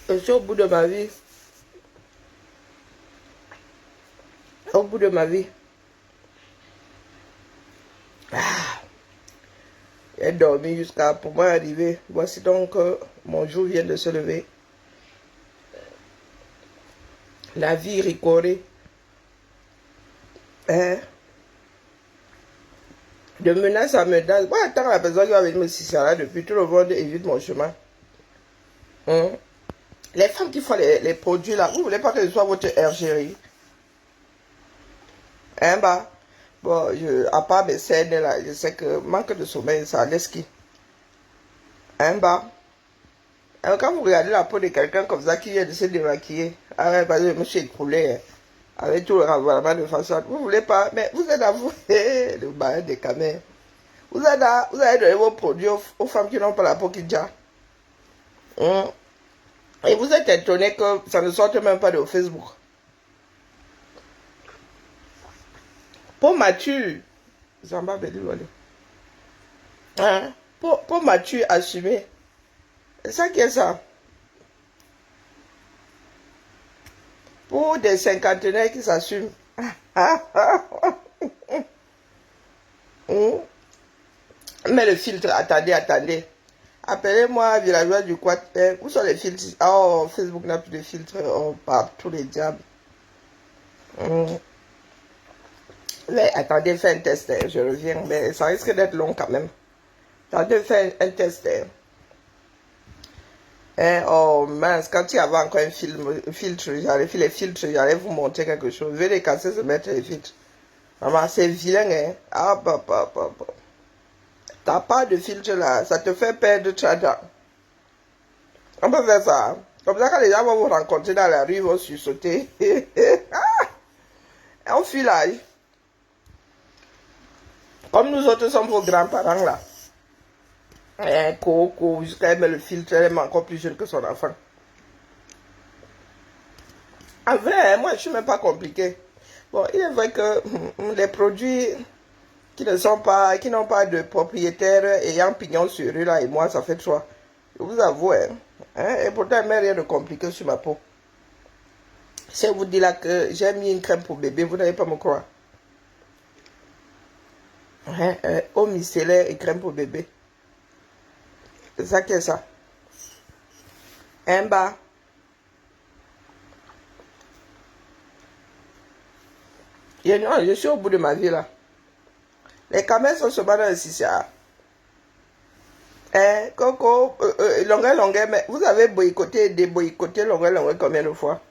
Je suis au bout de ma vie. Au bout de ma vie. J'ai dormi jusqu'à pour moi arriver. Voici donc mon jour vient de se lever. La vie ricorée. Hein? De menace à menace. Moi, attends la personne qui va venir me cirer là depuis tout le monde évite mon chemin. Hein? Les femmes qui font les produits là, vous ne voulez pas que ce soit votre égérie? Hein, bah? Bon, à part mes scènes là, je sais que manque de sommeil, ça laisse qui? Hein, bah? Alors, quand vous regardez la peau de quelqu'un comme ça qui vient de se démaquiller, ah ouais, parce que je me suis écroulé, hein, avec tout le ravalement de façade, vous voulez pas, mais vous êtes à vous, le bain des camères. Vous allez donner vos produits aux femmes qui n'ont pas la peau qui déjà. Et vous êtes étonné que ça ne sorte même pas de Facebook. Pour mature, Zamba Beliwale. Hein? Pour mature, assumé. C'est ça qui est ça. Pour des cinquantenaires qui s'assument. Mais le filtre, attendez. Appelez-moi villageois du Quat. Où sont les filtres? Oh, Facebook n'a plus de filtre. Oh, par tous les diables. Mais attendez, fais un test. Je reviens. Mais ça risque d'être long quand même. Attendez, fais un test. Oh mince, quand il y avait encore un filtre, j'allais faire les filtres, j'allais vous montrer quelque chose. Veuillez les casser, se mettre les filtres. Maman, c'est vilain, hein. Ah, papa. T'as pas de filtre là, ça te fait perdre 30 ans. On peut faire ça. Hein? Comme ça, quand les gens vont vous rencontrer dans la rue, ils vont sursauter. On fuit là. Comme nous autres sommes vos grands-parents là. Coco, jusqu'à elle met le filtre, elle est encore plus jeune que son enfant. En vrai, moi je suis même pas compliqué. Bon, il est vrai que les produits qui n'ont pas de propriétaire ayant pignon sur eux là, et moi ça fait 3. Je vous avoue, et pourtant il n'y a rien de compliqué sur ma peau. Si je vous dis là que j'ai mis une crème pour bébé, vous n'allez pas me croire. Eau micellaire et crème pour bébé. C'est ça qui est ça. Un bas. Je suis au bout de ma vie là. Les caméras sont seulement dans le CCA. Coco, longueur, mais vous avez boycotté et déboycotté longueur combien de fois?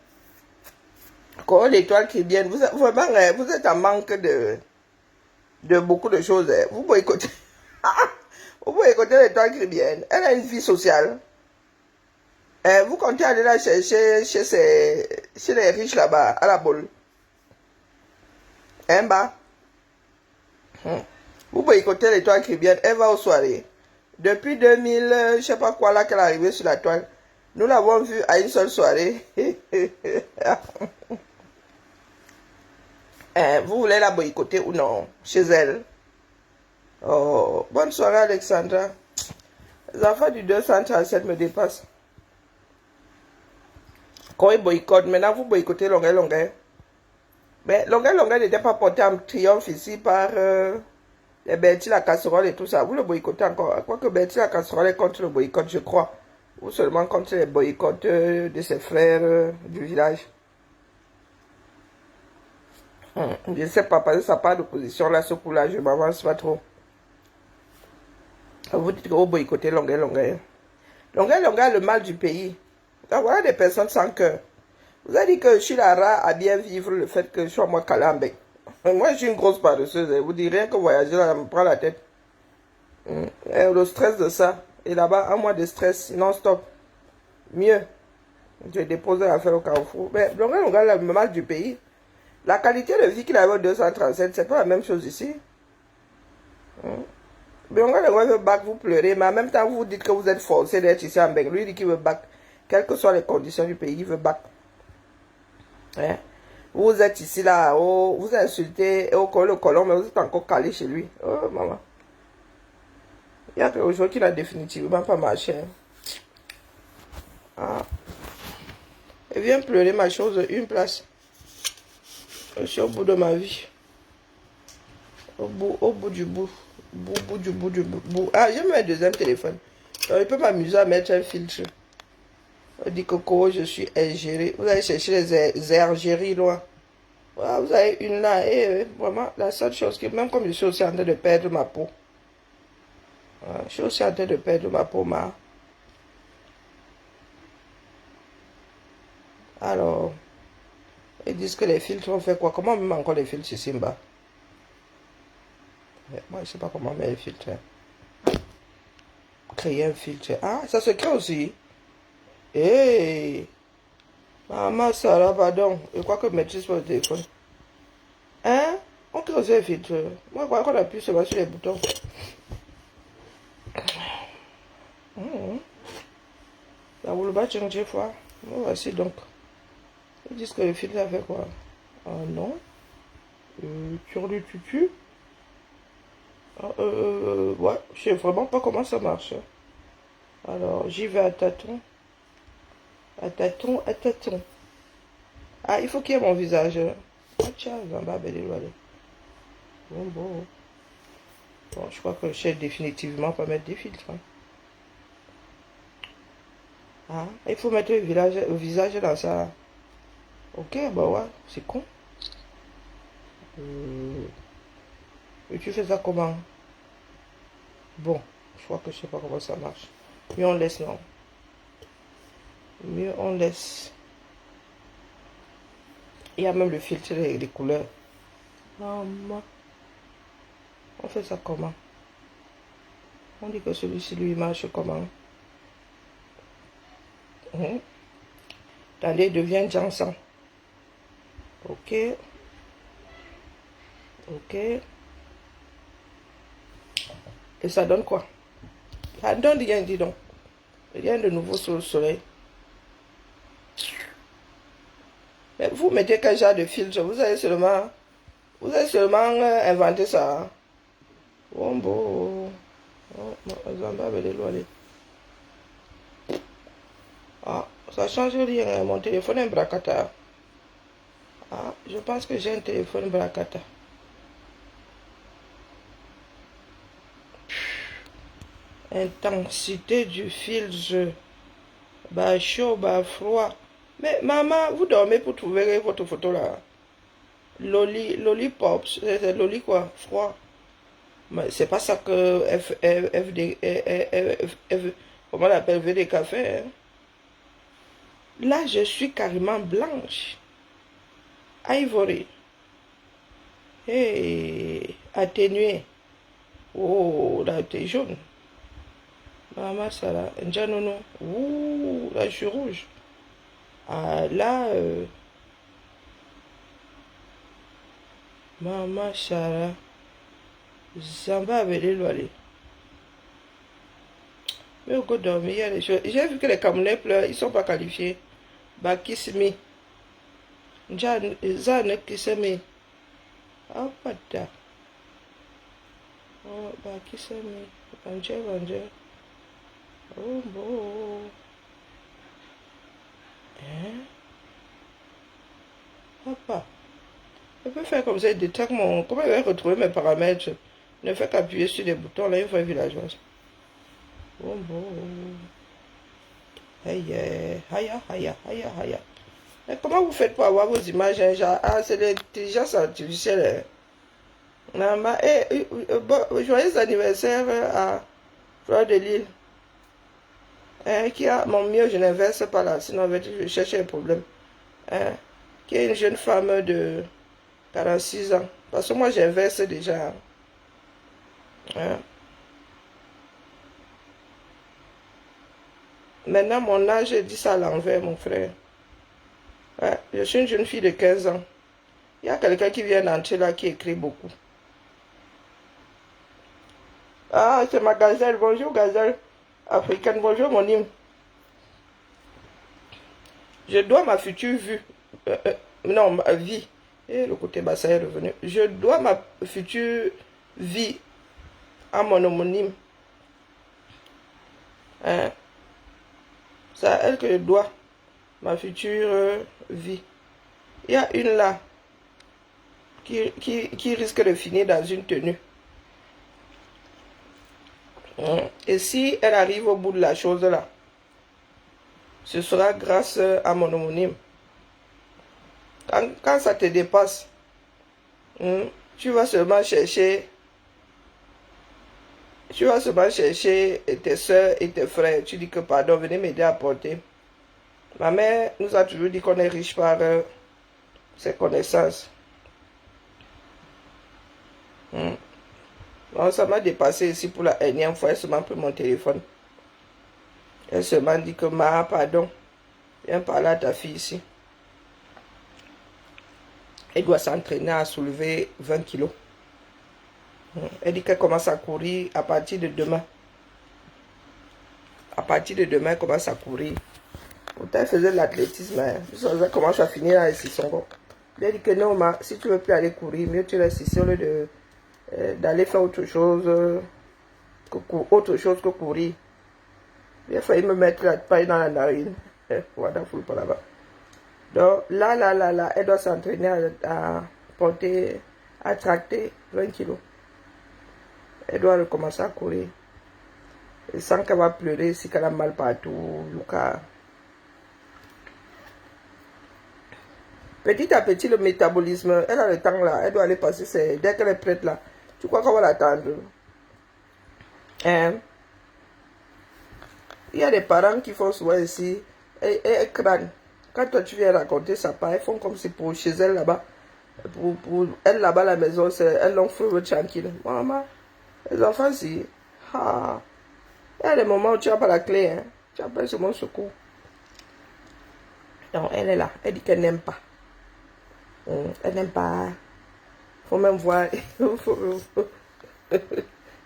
Quand l'étoile qui vient, vraiment, vous êtes en manque de beaucoup de choses. Vous boycottez. Vous boycottez l'étoile qui vient. Elle a une vie sociale. Vous comptez aller la chercher chez les riches là-bas, à la boule. Bas. Vous boycottez l'étoile qui vient, elle va aux soirées. Depuis 2000, je sais pas quoi là qu'elle est arrivée sur la toile. Nous l'avons vue à une seule soirée. Vous voulez la boycotter ou non? Chez elle. Oh, bonne soirée Alexandra. Les enfants du 237 me dépassent. Quand ils boycottent, maintenant vous boycottez longueur. Mais longueur n'était pas porté en triomphe ici par les Bertie la casserole et tout ça. Vous le boycottez encore. Quoique Bertie la casserole est contre le boycott, je crois. Ou seulement contre les boycotts de ses frères du village. Je ne sais pas, parce que ça part d'opposition là, ce coup-là, je ne m'avance pas trop. Vous dites que vous boycottez longueur. Longueur, le mal du pays. Donc, voilà des personnes sans cœur. Vous avez dit que je suis la rare à bien vivre le fait que je sois moi calambé. Moi, je suis une grosse paresseuse. Vous dites rien que voyager là, ça me prend la tête. Le stress de ça. Et là-bas, un mois de stress, non-stop. Mieux. J'ai déposé l'affaire au Carrefour. Mais longueur, le mal du pays. La qualité de vie qu'il avait au 237, c'est pas la même chose ici. Mais on veut bac, vous pleurez, mais en même temps, vous vous dites que vous êtes forcé d'être ici en Beng. Lui, il dit qu'il veut bac. Quelles que soient les conditions du pays, il veut bac. Vous êtes ici, là, oh, vous insultez le colon, mais vous êtes encore calé chez lui. Oh, maman. Il y a quelque chose qui n'a définitivement pas marché. Elle vient pleurer ma chose une place. Je suis au bout de ma vie. Au bout du bout. Du bout. Ah, j'ai mis un deuxième téléphone. Donc, il peut m'amuser à mettre un filtre. On dit Coco, je suis Algérie. Vous allez chercher les Algéries loin. Voilà, vous avez une là. Et vraiment, la seule chose que, même comme je suis aussi en train de perdre ma peau. Voilà, je suis aussi en train de perdre ma peau, Alors, ils disent que les filtres ont fait quoi? Comment on met encore les filtres ici en bas? Moi, je ne sais pas comment mettre les filtres. Créer un filtre. Ah, ça se crée aussi. Hey! Maman, ça là, pardon. Je crois que je maîtrise pas le téléphone. Hein? On crée aussi un filtre. Moi, je crois qu'on appuie seulement sur les boutons. Ça vous le bat changer fois. Voici donc. Ils disent que le filtre a fait quoi? Ah non. Sur le tutu. Ouais, je sais vraiment pas comment ça marche. Alors, j'y vais à tâtons. À tâtons, à tâtons. Ah, il faut qu'il y ait mon visage. Ah, tiens, Zamba, belle éloignée. Bon. Bon, je crois que je sais définitivement pas mettre des filtres. Hein. Ah, il faut mettre le visage dans ça. Ok, bah ouais, c'est con. Et tu fais ça comment? Bon, je crois que je sais pas comment ça marche. Mais on laisse, non. Mieux on laisse. Il y a même le filtre des couleurs. Maman. On fait ça comment? On dit que celui-ci lui marche comment? Attendez, devient Jansan. Ok. Ok. Et ça donne quoi? Ça donne rien, dis donc. Rien de nouveau sur le soleil. Mais vous mettez quel genre de filtre? Vous avez seulement inventé ça. Hein? Bon. Ah, ça change rien. Mon téléphone est bracata. Ah, je pense que j'ai un téléphone bracata. Intensité du filtre. Bas chaud, bas froid. Mais maman, vous dormez pour trouver votre photo là. Lollipop, c'est loli quoi, froid. Mais c'est pas ça que comment on appelle VDK fait. Hein? Là, je suis carrément blanche. Ivory. Hey, atténuée. Oh, là, t'es jaune. Maman, ça là. Njanono. Ouh, là, je suis rouge. Ah, là, Maman, ça là. Zamba avait les lois. Mais au coup dormir, il y a des choses. J'ai vu que les Camerounais pleurent, ils ne sont pas qualifiés. Bakismi. Zane Kisemi. Oh, pas da. Oh, Bakisemi. Banje. Oh, bon. Hein? Papa. Je peux faire comme ça, il détecte mon. Comment il va retrouver mes paramètres? Ne fait qu'appuyer sur les boutons, là, il faut un villageois. Bon. Aïe. Mais comment vous faites pour avoir vos images, hein, genre, ah, c'est l'intelligence artificielle. Hein. Joyeux anniversaire à Fleur de Lille. Hein, qui a mon mieux, je n'inverse pas là, sinon je cherche un problème. Hein, qui est une jeune femme de 46 ans. Parce que moi, j'inverse déjà. Hein. Maintenant, mon âge, je dis ça à l'envers, mon frère. Ouais, je suis une jeune fille de 15 ans. Il y a quelqu'un qui vient d'entrer là qui écrit beaucoup. Ah, c'est ma gazelle. Bonjour, gazelle africaine. Bonjour, mon hymne. Je dois ma future vue. Non, ma vie. Et le côté bassin est revenu. Je dois ma future vie à mon homonyme. Hein? C'est à elle que je dois. ma future vie. Il y a une là qui risque de finir dans une tenue. Et si elle arrive au bout de la chose là, ce sera grâce à mon homonyme. Quand ça te dépasse, tu vas seulement chercher tes soeurs et tes frères. Tu dis que pardon, venez m'aider à porter. Ma mère nous a toujours dit qu'on est riche par ses connaissances. Donc, ça m'a dépassé ici pour la énième fois. Elle se m'a pris mon téléphone. Elle se m'a dit que pardon, viens parler à ta fille ici. Elle doit s'entraîner à soulever 20 kilos. Elle dit qu'elle commence à courir à partir de demain. À partir de demain, elle commence à courir. Pourtant, elle faisait de l'athlétisme. Elle commence à finir à Sissongo. Elle dit que non, si tu ne veux plus aller courir, mieux tu restes ici au lieu d'aller faire autre chose que courir. Il a failli me mettre la paille dans la narine. Voilà, foule pas là-bas. Donc là, elle doit s'entraîner à porter, à tracter 20 kilos. Elle doit recommencer à courir. Et sans qu'elle va pleurer si qu'elle a mal partout. Petit à petit, le métabolisme, elle a le temps là. Elle doit aller passer, dès qu'elle est prête là. Tu crois qu'on va l'attendre? Hein? Il y a des parents qui font souvent ici, et crânent. Quand toi tu viens raconter ça, ils font comme si pour chez elle là-bas, pour elle là-bas à la maison, elles l'ont fait tranquille. Maman, les enfants si, il y a des moments où tu n'as pas la clé, hein. Tu appelles sur mon secours. Donc elle est là, elle dit qu'elle n'aime pas. Elle n'aime pas. Faut même voir,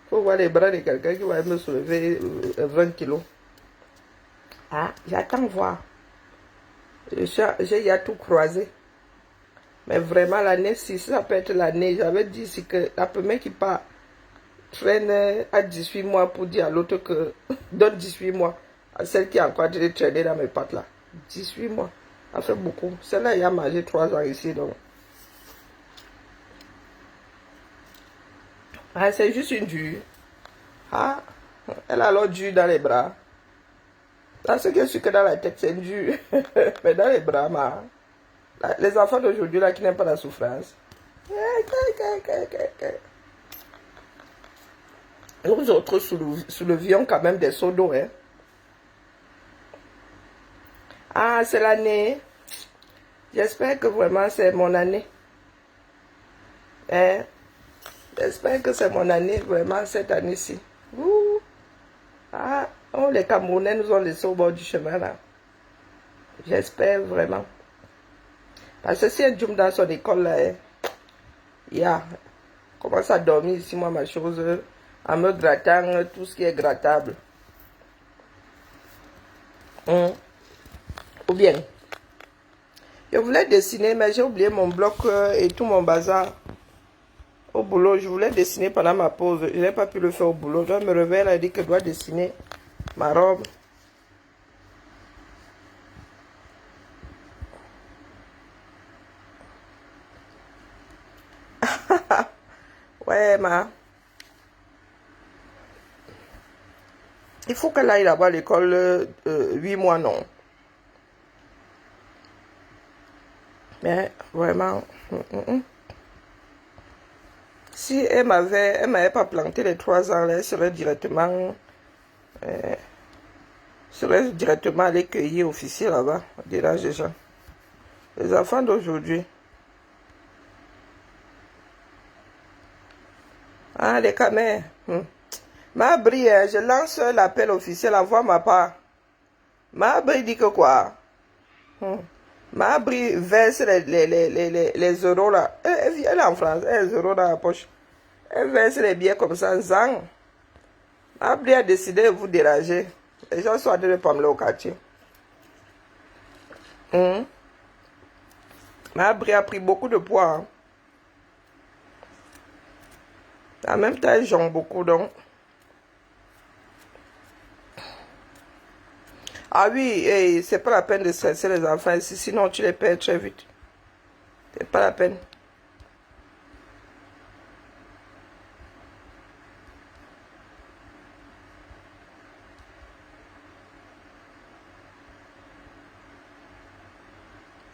faut voir les bras de quelqu'un qui va me soulever 20 kilos. J'attends voir. J'ai tout croisé. Mais vraiment, l'année 6, ça peut être l'année. J'avais dit ici que la première qui part traîne à 18 mois pour dire à l'autre que donne 18 mois à celle qui a encore de traîner dans mes pattes là. 18 mois. Ça fait beaucoup. Celle-là, il a mangé 3 ans ici. Donc. C'est juste une dure. Elle a l'autre dure dans les bras. Dans ce qui est sûr que dans la tête, c'est dur. Mais dans les bras, les enfants d'aujourd'hui là qui n'aiment pas la souffrance. Nous autres soulevions quand même des seaux d'eau. C'est l'année. J'espère que vraiment c'est mon année. J'espère que c'est mon année, vraiment, cette année-ci. Les Camerounais nous ont laissé au bord du chemin, là. J'espère vraiment. Parce que si un Djoum dans son école, là, commence à dormir ici, moi, ma chose, en me grattant tout ce qui est grattable. Ou bien, je voulais dessiner, mais j'ai oublié mon bloc et tout mon bazar. Au boulot, je voulais dessiner pendant ma pause. Je n'ai pas pu le faire au boulot. Je me réveille, elle a dit que je dois dessiner ma robe. Ouais, il faut qu'elle aille là-bas à l'école 8 mois, non. Mais vraiment, si elle m'avait pas planté les 3 ans, elle serait directement allée cueillir officier là-bas, dérange les gens. Les enfants d'aujourd'hui. Les camères. Mabri, je lance l'appel officiel, envoie ma part. Mabri dit que quoi? Mabri verse les euros là. Elle est en France, elle a les euros dans la poche. Elle verse les billets comme ça, zang. Mabri a décidé de vous déranger. Les gens sont en train de parler au quartier. Mabri a pris beaucoup de poids. En même temps, elle jongle beaucoup donc. Ah oui, et c'est pas la peine de stresser les enfants ici, sinon tu les perds très vite. C'est pas la peine.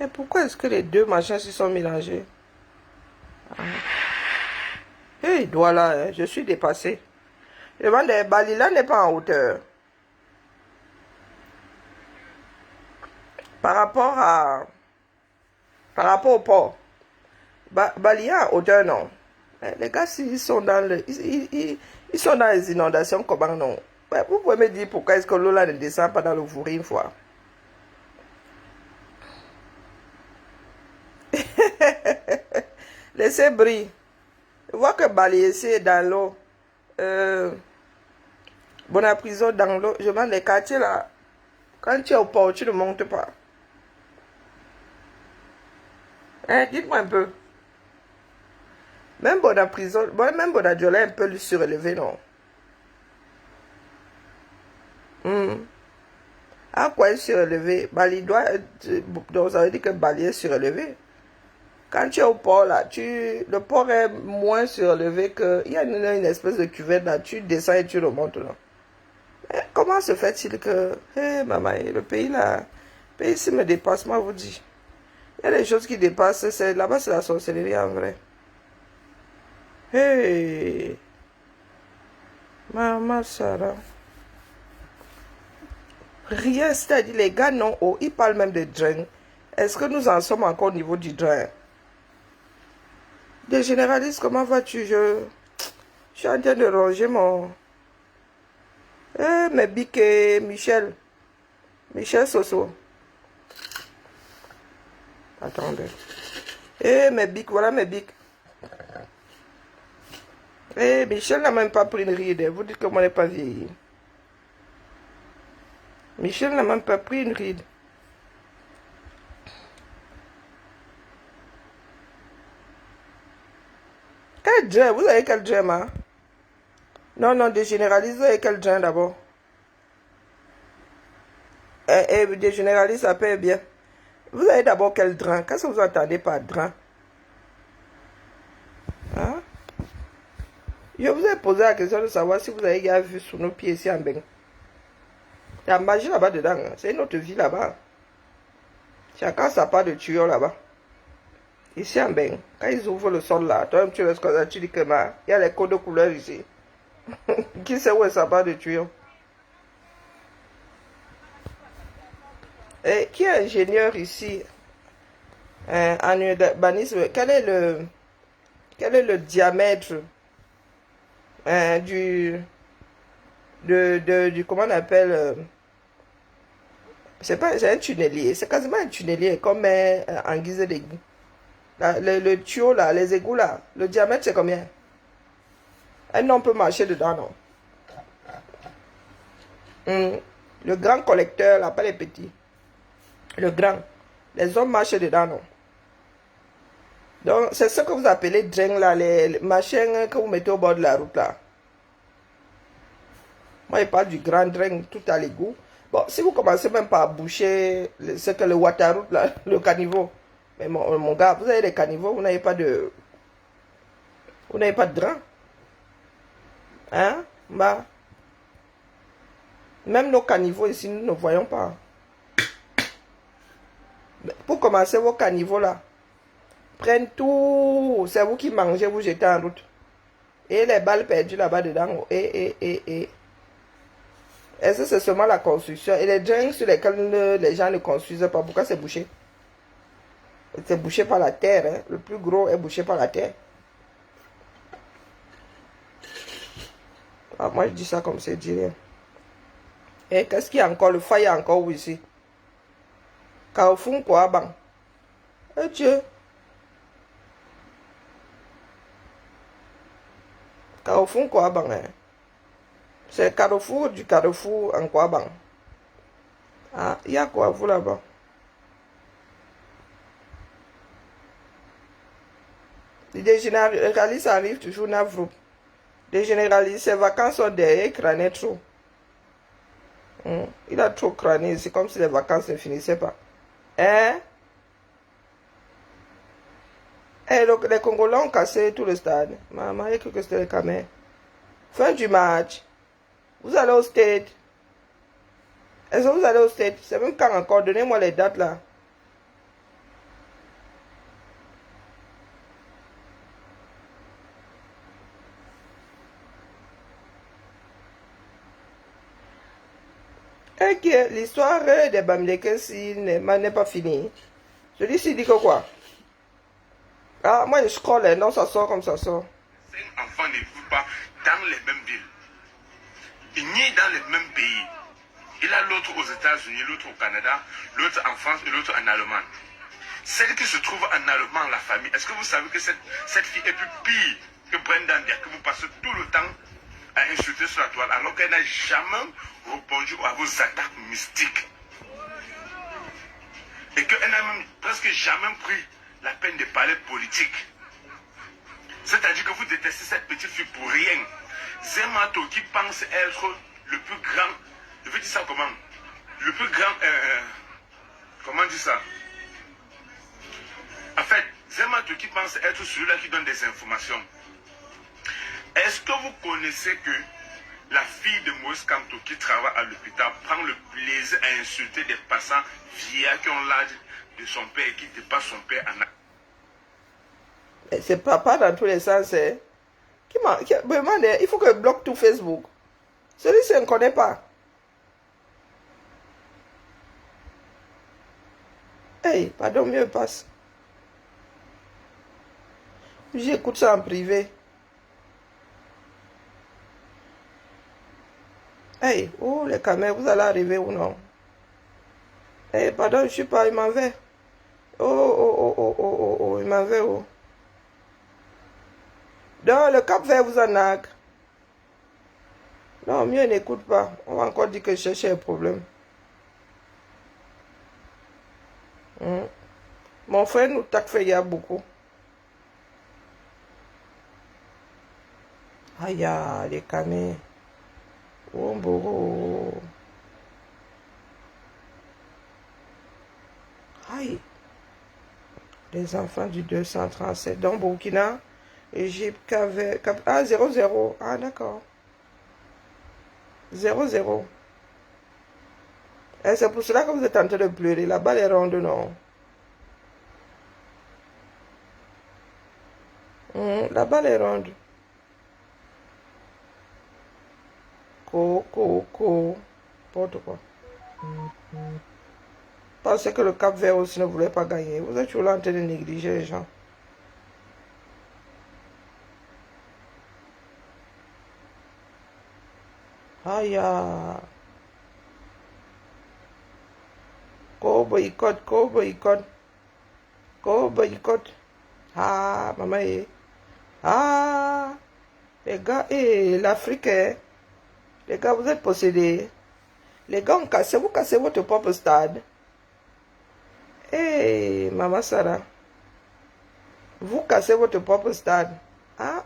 Et pourquoi est-ce que les deux machins se sont mélangés? Et il doit là, hein, je suis dépassé. Le vent des Balila n'est pas en hauteur. Par rapport à... Par rapport au port. Balia en hauteur, non. Les gars, s'ils sont dans le... Ils sont dans les inondations, comment non? Ouais, vous pouvez me dire pourquoi est-ce que l'eau là ne descend pas dans le fourré une fois? Laissez briller. Je vois que balayer est dans l'eau. Bonne prison dans l'eau. Je demande les quartiers là. Quand tu es au port, tu ne montes pas. Hein, dites-moi un peu. Même bonne prison, même bonne Diola est un peu surélevé, non? À quoi est surélevé? Bali doit être... Donc ça veut dire que Bali est surélevé. Quand tu es au port là, le port est moins surélevé que... Il y a une espèce de cuvette là, tu descends et tu remontes là. Comment se fait-il que, maman, le pays là, le pays ici me dépasse, moi vous dis. Il y a des choses qui dépassent, là-bas c'est la sorcellerie en vrai. Hey, maman Sarah. Rien, c'est-à-dire les gars non, oh, ils parlent même de drain. Est-ce que nous en sommes encore au niveau du drain? Des généralistes, comment vas-tu? Je suis en train de ranger mon... mes bics et Michel. Michel Soso. Attendez. Mes bics, voilà mes bics. Michel n'a même pas pris une ride. Vous dites que moi, je n'ai pas vieilli. Michel n'a même pas pris une ride. Quel drain? Vous avez quel drain, hein? Non, non, dégénéraliste, vous avez quel drain d'abord? Dégénéraliste, ça paye bien. Vous avez d'abord quel drain? Qu'est-ce que vous entendez par drain? Hein? Je vous ai posé la question de savoir si vous avez déjà vu sous nos pieds ici en Beng. Il y a magie là-bas dedans. Hein. C'est une autre vie là-bas. Chacun sa part de tuyau là-bas. Ici en Beng. Quand ils ouvrent le sol là, toi tu restes comme ça, tu dis que il y a les codes de couleur ici. Qui sait où est sa part de tuyau? Et qui est ingénieur ici en urbanisme? Quel est le diamètre du comment on appelle c'est pas c'est un tunnelier, c'est quasiment un tunnelier comme en guise d'égout. Le tuyau là, les égouts là, le diamètre c'est combien? Un homme peut marcher dedans, non? Le grand collecteur là, pas les petits. Le grand. Les hommes marchent dedans, non? Donc, c'est ce que vous appelez drain là, les machins que vous mettez au bord de la route là. Moi, je parle du grand drain tout à l'égout. Bon, si vous commencez même par boucher ce que le waterroute là, le caniveau. Mais mon gars, vous avez des caniveaux, vous n'avez pas de... Vous n'avez pas de drain. Hein? Bah. Même nos caniveaux ici, nous ne voyons pas. Pour commencer vos caniveaux là, prennent tout, c'est vous qui mangez, vous jetez en route. Et les balles perdues là-bas dedans, Est-ce que c'est seulement la construction? Et les drains sur lesquels les gens ne construisent pas, pourquoi c'est bouché? C'est bouché par la terre, hein. Le plus gros est bouché par la terre. Ah, moi je dis ça comme c'est dit rien. Et qu'est-ce qu'il y a encore? Le foyer encore où ici? Carrefour quoi, bang? Eh Dieu! Carrefour quoi, bang, hein? C'est Carrefour du Carrefour en quoi, bang? Ah, il y a quoi, vous là-bas? Les généralistes arrivent toujours Navrou. Les généralistes, ces vacances sont derrière, crâner trop. Il Il a trop crâné. C'est comme si les vacances ne finissaient pas. Hein? Eh, les Congolais ont cassé tout le stade. Maman, il a cru que c'était les Cameroun. Fin du match. Vous allez au stade. Est-ce que vous allez au stade? C'est même quand encore? Donnez-moi les dates là. Ok, l'histoire des Bamileke n'est pas finie. Celui-ci dit que quoi? Ah, moi je scrolle, non, ça sort comme ça sort. 5 enfants ne vivent pas dans les mêmes villes, ni dans les mêmes pays. Il a l'autre aux États-Unis, l'autre au Canada, l'autre en France et l'autre en Allemagne. Celle qui se trouve en Allemagne, la famille, est-ce que vous savez que cette fille est plus pire que Brenda Ndiaye, que vous passez tout le temps à insulter sur la toile, alors qu'elle n'a jamais répondu à vos attaques mystiques. Et qu'elle n'a même presque jamais pris la peine de parler politique. C'est-à-dire que vous détestez cette petite fille pour rien. Zemato qui pense être le plus grand, je veux dire ça comment? Le plus grand, comment dire ça? En fait, Zemato qui pense être celui-là qui donne des informations. Est-ce que vous connaissez que la fille de Moïse Kamto qui travaille à l'hôpital prend le plaisir à insulter des passants vieux qui ont l'âge de son père et qui dépassent son père en âge? C'est pas dans tous les sens. Hein. Il faut que je bloque tout Facebook. Celui-ci, on ne connaît pas. Hey, pardon, mieux passe. J'écoute ça en privé. Hey, oh les caméras, vous allez arriver ou non? Hey, pardon, je suis pas, il m'en va. Oh, il m'en va, oh. Non, le Cap Vert vous en a. Non, mieux n'écoute pas. On va encore dire que je cherchais un problème. Mon frère nous tape fait il y a beaucoup. Aïe, les caméras. Oh, aïe. Les enfants du 237. Dans Burkina, Égypte, ah, 0-0. Ah, d'accord. 0-0. Et c'est pour cela que vous êtes en train de pleurer. La balle est ronde, non? La balle est ronde. N'importe quoi. Pensez que le Cap Vert aussi ne voulait pas gagner. Vous êtes toujours là en train de négliger les gens. Aïe. Boycott. Ah, maman. Ah, les gars, l'Afrique, les gars, vous êtes possédés. Les gars, vous cassez votre propre stade. Maman Sarah, vous cassez votre propre stade. Ah,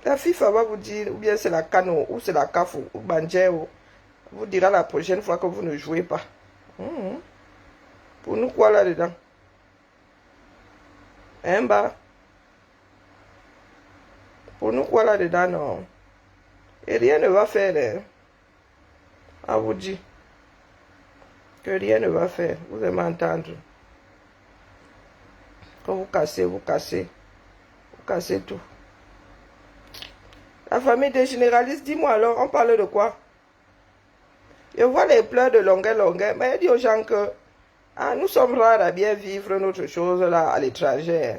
la FIFA va vous dire, ou bien c'est la Cano, ou c'est la CAF, ou Banjeo. Vous dira la prochaine fois que vous ne jouez pas. Pour nous, quoi là-dedans? Hein, bah? Pour nous, quoi là-dedans, non? Et rien ne va faire, hein? À vous dire. Que rien ne va faire. Vous allez m'entendre. Quand vous cassez tout. La famille des généralistes, dis-moi alors, on parle de quoi? Je vois les pleurs de longueur, mais je dis aux gens que nous sommes rares à bien vivre notre chose là à l'étranger.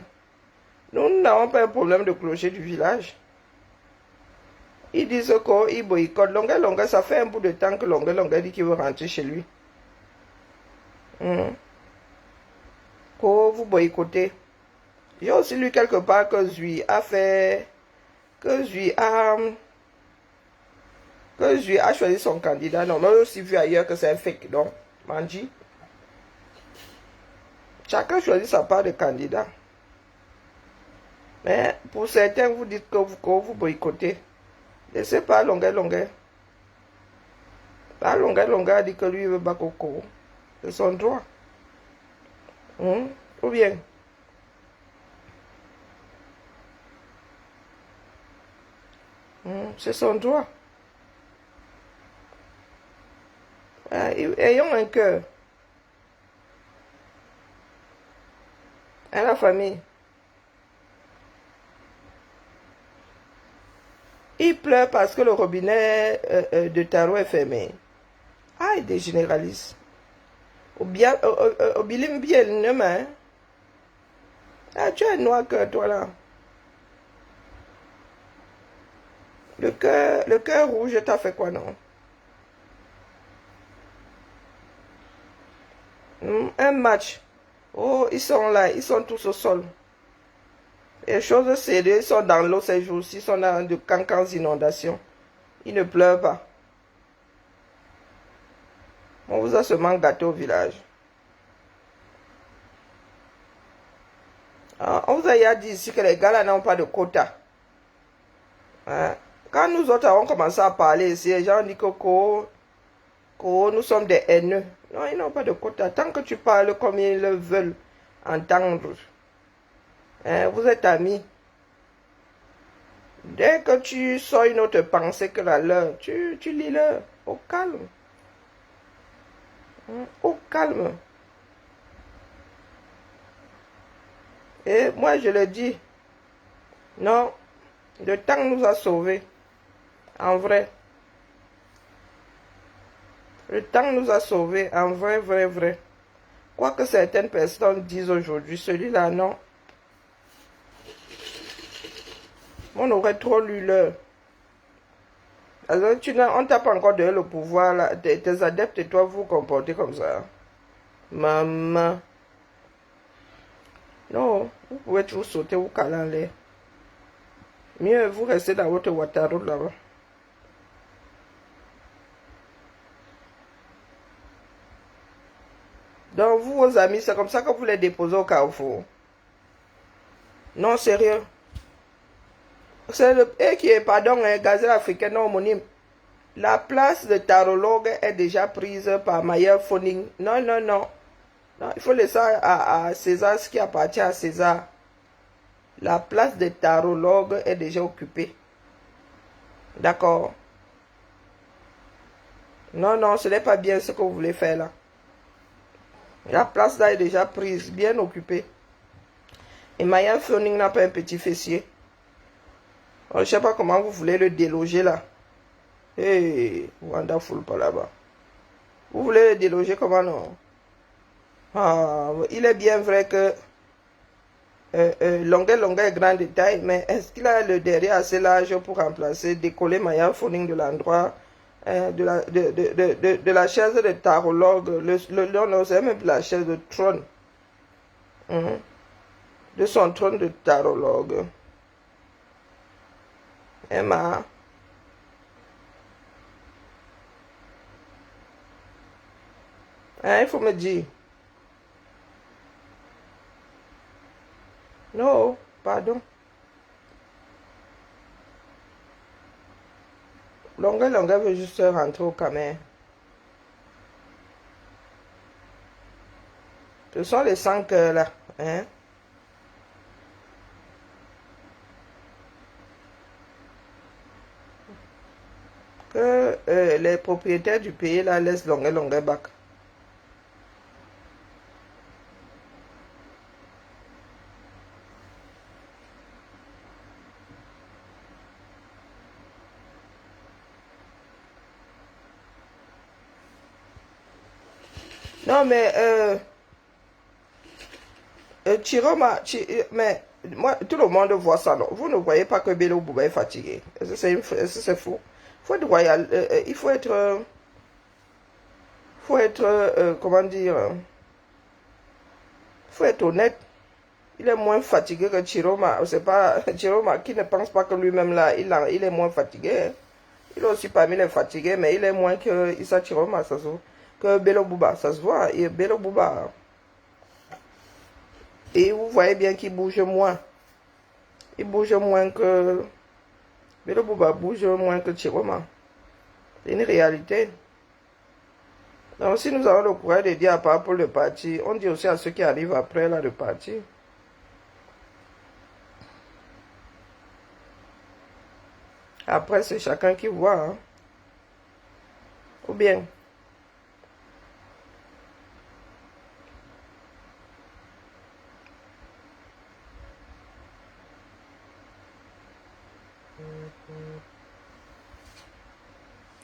Nous n'avons pas un problème de clocher du village. Ils disent qu'ils boycottent. Longueur, ça fait un bout de temps que longueur dit qu'il veut rentrer chez lui. Vous boycottez. J'ai aussi lu quelque part que Zui a fait. Que Zui a choisi son candidat. Non, mais aussi vu ailleurs que c'est un fake. Donc, Manji. Chacun choisit sa part de candidat. Mais pour certains, vous dites que vous boycottez. Laissez pas longueur. Bah, Longa a dit que lui veut Bakoko. C'est son droit. Ou bien. C'est son droit. Ayons un cœur. À la famille. Il pleure parce que le robinet de Taro est fermé. Ah, il est généraliste. Au bien, hein? Ah, tu as un noir cœur, toi, là. Le cœur rouge, t'as fait quoi, non? Un match. Oh, ils sont là, ils sont tous au sol. Les choses sérieuses, ils sont dans l'eau ces jours-ci, ils sont dans de cancans inondations. Ils ne pleurent pas. On vous a seulement gâté au village. Ah, on vous a dit ici que les gars là n'ont pas de quota. Hein? Quand nous autres avons commencé à parler ici, les gens ont dit que nous sommes des haineux. Non, ils n'ont pas de quota. Tant que tu parles comme ils le veulent entendre, hein, vous êtes amis. Dès que tu sors une autre pensée que la leur, tu lis-leur au calme. Au calme. Et moi, je le dis, non, le temps nous a sauvés. En vrai. Le temps nous a sauvés. En vrai, vrai. Quoi que certaines personnes disent aujourd'hui, celui-là, non. On aurait trop lu l'heure. Alors, on t'a pas encore donné le pouvoir, là. Tes adeptes et toi, vous comportez comme ça. Maman. Non, vous pouvez toujours sauter ou caler en l'air. Mieux, vous restez dans votre Wataru là-bas. Donc, vous, vos amis, c'est comme ça que vous les déposez au carrefour. Non, sérieux. C'est le pays qui est, pardon, gazelle africaine non homonyme. La place de tarologue est déjà prise par Maya Phoning. Non, non, non. Non, il faut laisser à César ce qui appartient à César. La place de tarologue est déjà occupée. D'accord. Non, non, ce n'est pas bien ce que vous voulez faire là. La place là est déjà prise, bien occupée. Et Maya Phoning n'a pas un petit fessier. Je ne sais pas comment vous voulez le déloger là. Hey, wonderful pas là-bas. Vous voulez le déloger comment non? Ah, il est bien vrai que longueur est grand détail, mais est-ce qu'il a le derrière assez large pour remplacer, décoller Maya Phoning de l'endroit de la chaise de tarologue, non, c'est même la chaise de trône. De son trône de tarologue. Emma. Hein, il faut me dire. Non, pardon. Longueur veut juste rentrer au camer. Ce sont les 100 cœurs là. Hein? Que les propriétaires du pays là laissent longueur bac. Non, mais Chiroma, mais moi, tout le monde voit ça, non? Vous ne voyez pas que Bello Bouba est fatigué. Est-ce que c'est faux? Il faut être comment dire, faut être honnête. Il est moins fatigué que Chiroma. C'est pas Chiroma qui ne pense pas que lui-même là, il est moins fatigué. Hein. Il est aussi parmi les fatigués, mais il est moins que Issa Chiroma, ça se voit. Que Bello Bouba, ça se voit. Et Bello Bouba. Et vous voyez bien qu'il bouge moins. Il bouge moins que... Bello Bouba bouge moins que Chiroma. C'est une réalité. Donc si nous avons le courage de dire à part pour le parti, on dit aussi à ceux qui arrivent après là de partir. Après, c'est chacun qui voit. Hein. Ou bien.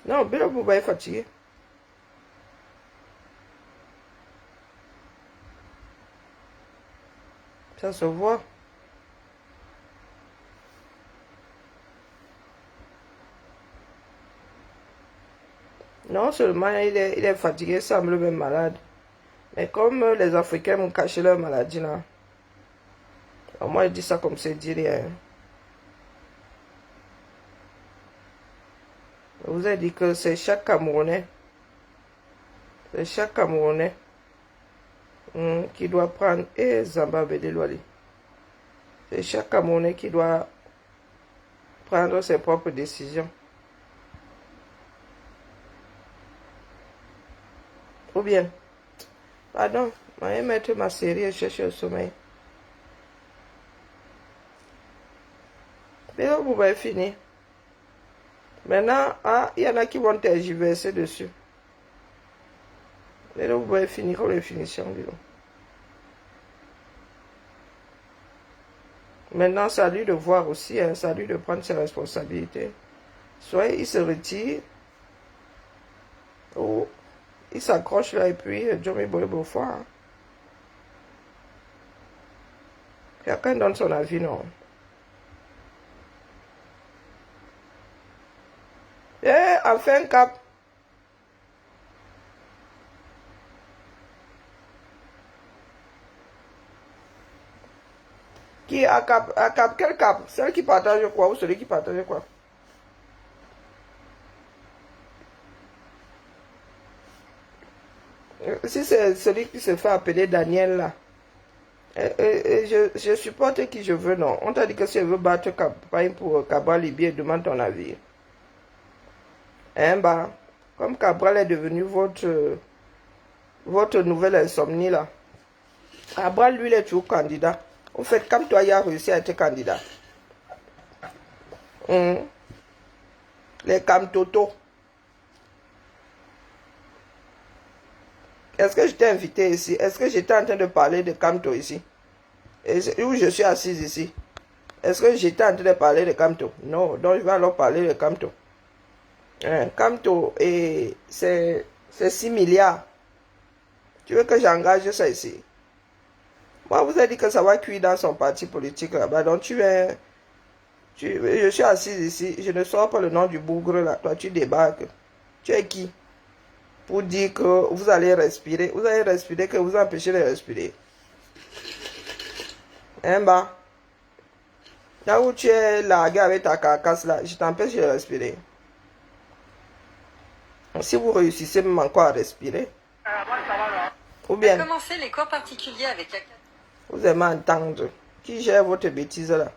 Non, Bilo Bouba est fatigué. Ça se voit. Non seulement il est fatigué, il semble même malade. Mais comme les Africains m'ont caché leur maladie là, moi je dis ça comme c'est dit rien. Je vous ai dit que c'est chaque Camerounais. C'est chaque Camerounais qui doit prendre. Et Zamba Bedelouali. C'est chaque Camerounais qui doit prendre ses propres décisions. Ou bien, pardon, je vais mettre ma série et chercher le sommeil. Mais là, vous avez fini. Maintenant, il y en a qui vont tergiverser dessus. Mais là, vous avez fini comme les finitions, disons. Maintenant, c'est à lui de voir aussi, hein, c'est à lui de prendre ses responsabilités. Soit il se retire, ou il s'accroche là et puis Johnny Boy Beaufort. Hein. Chacun donne son avis, non? Eh, enfin, Cap. Qui à Cap, quel Cap? Celle qui partage quoi ou celui qui partage quoi? Si c'est celui qui se fait appeler Daniel là, je supporte qui je veux, non. On t'a dit que si je veux battre campagne pour Cabral Libier, demande ton avis. Hein, bah, comme Cabral est devenu votre nouvelle insomnie là, Cabral, lui, il est toujours candidat. En fait, comme toi, il a réussi à être candidat. Les Camtoto. Est-ce que je t'ai invité ici? Est-ce que j'étais en train de parler de Camto ici? Où je suis assise ici? Est-ce que j'étais en train de parler de Camto? Non, donc je vais alors parler de Camto. Camto, c'est 6 milliards. Tu veux que j'engage ça ici? Moi, vous avez dit que ça va cuire dans son parti politique là-bas. Donc je suis assise ici. Je ne sors pas le nom du bougre là. Toi, tu débarques. Tu es qui? Pour dire que vous allez respirer. Vous allez respirer, que vous empêchez de respirer. Hein, bah. Là où tu es largué avec ta carcasse là, je t'empêche de respirer. Si vous réussissez même encore à respirer. Ou bien. Commencez les cours particuliers avec. Vous aimez entendre. Qui gère votre bêtise là?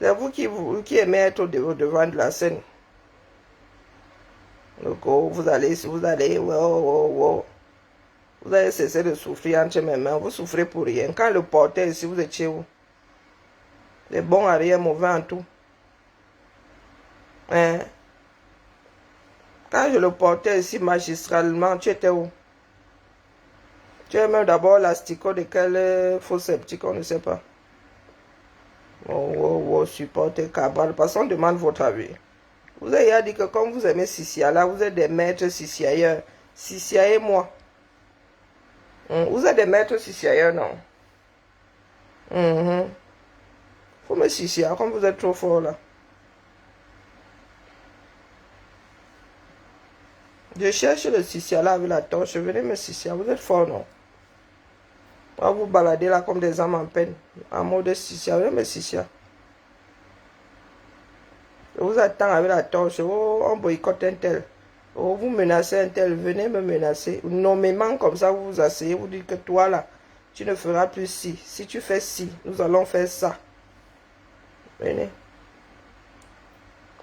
C'est vous qui aimez être au devant de la scène. Donc, vous allez, vous allez cesser de souffrir entre mes mains. Vous souffrez pour rien. Quand le portait ici, vous étiez où? Les bons à rien, mauvais en tout. Hein? Quand je le portais ici magistralement, tu étais où? Tu es même d'abord l'asticot de quel faux sceptique, on ne sait pas. Supportez Cabral. Parce qu'on demande votre avis. Vous avez dit que comme vous aimez Sissia, là, vous êtes des maîtres Sissiailleurs. Sissia et moi. Vous êtes des maîtres Sissiailleurs, non? Faut me Sissia, comme vous êtes trop fort, là. Je cherche le Sissia, là, avec la torche. Venez me Sissia, vous êtes fort, non? On va vous balader, là, comme des âmes en peine. En mode Sissia, venez me Sissia. Je vous attends avec la torche. Oh, on boycotte un tel. Oh, vous menacez un tel. Venez me menacer. Nommément comme ça, vous vous asseyez. Vous dites que toi là, tu ne feras plus ci. Si tu fais ci, nous allons faire ça. Venez.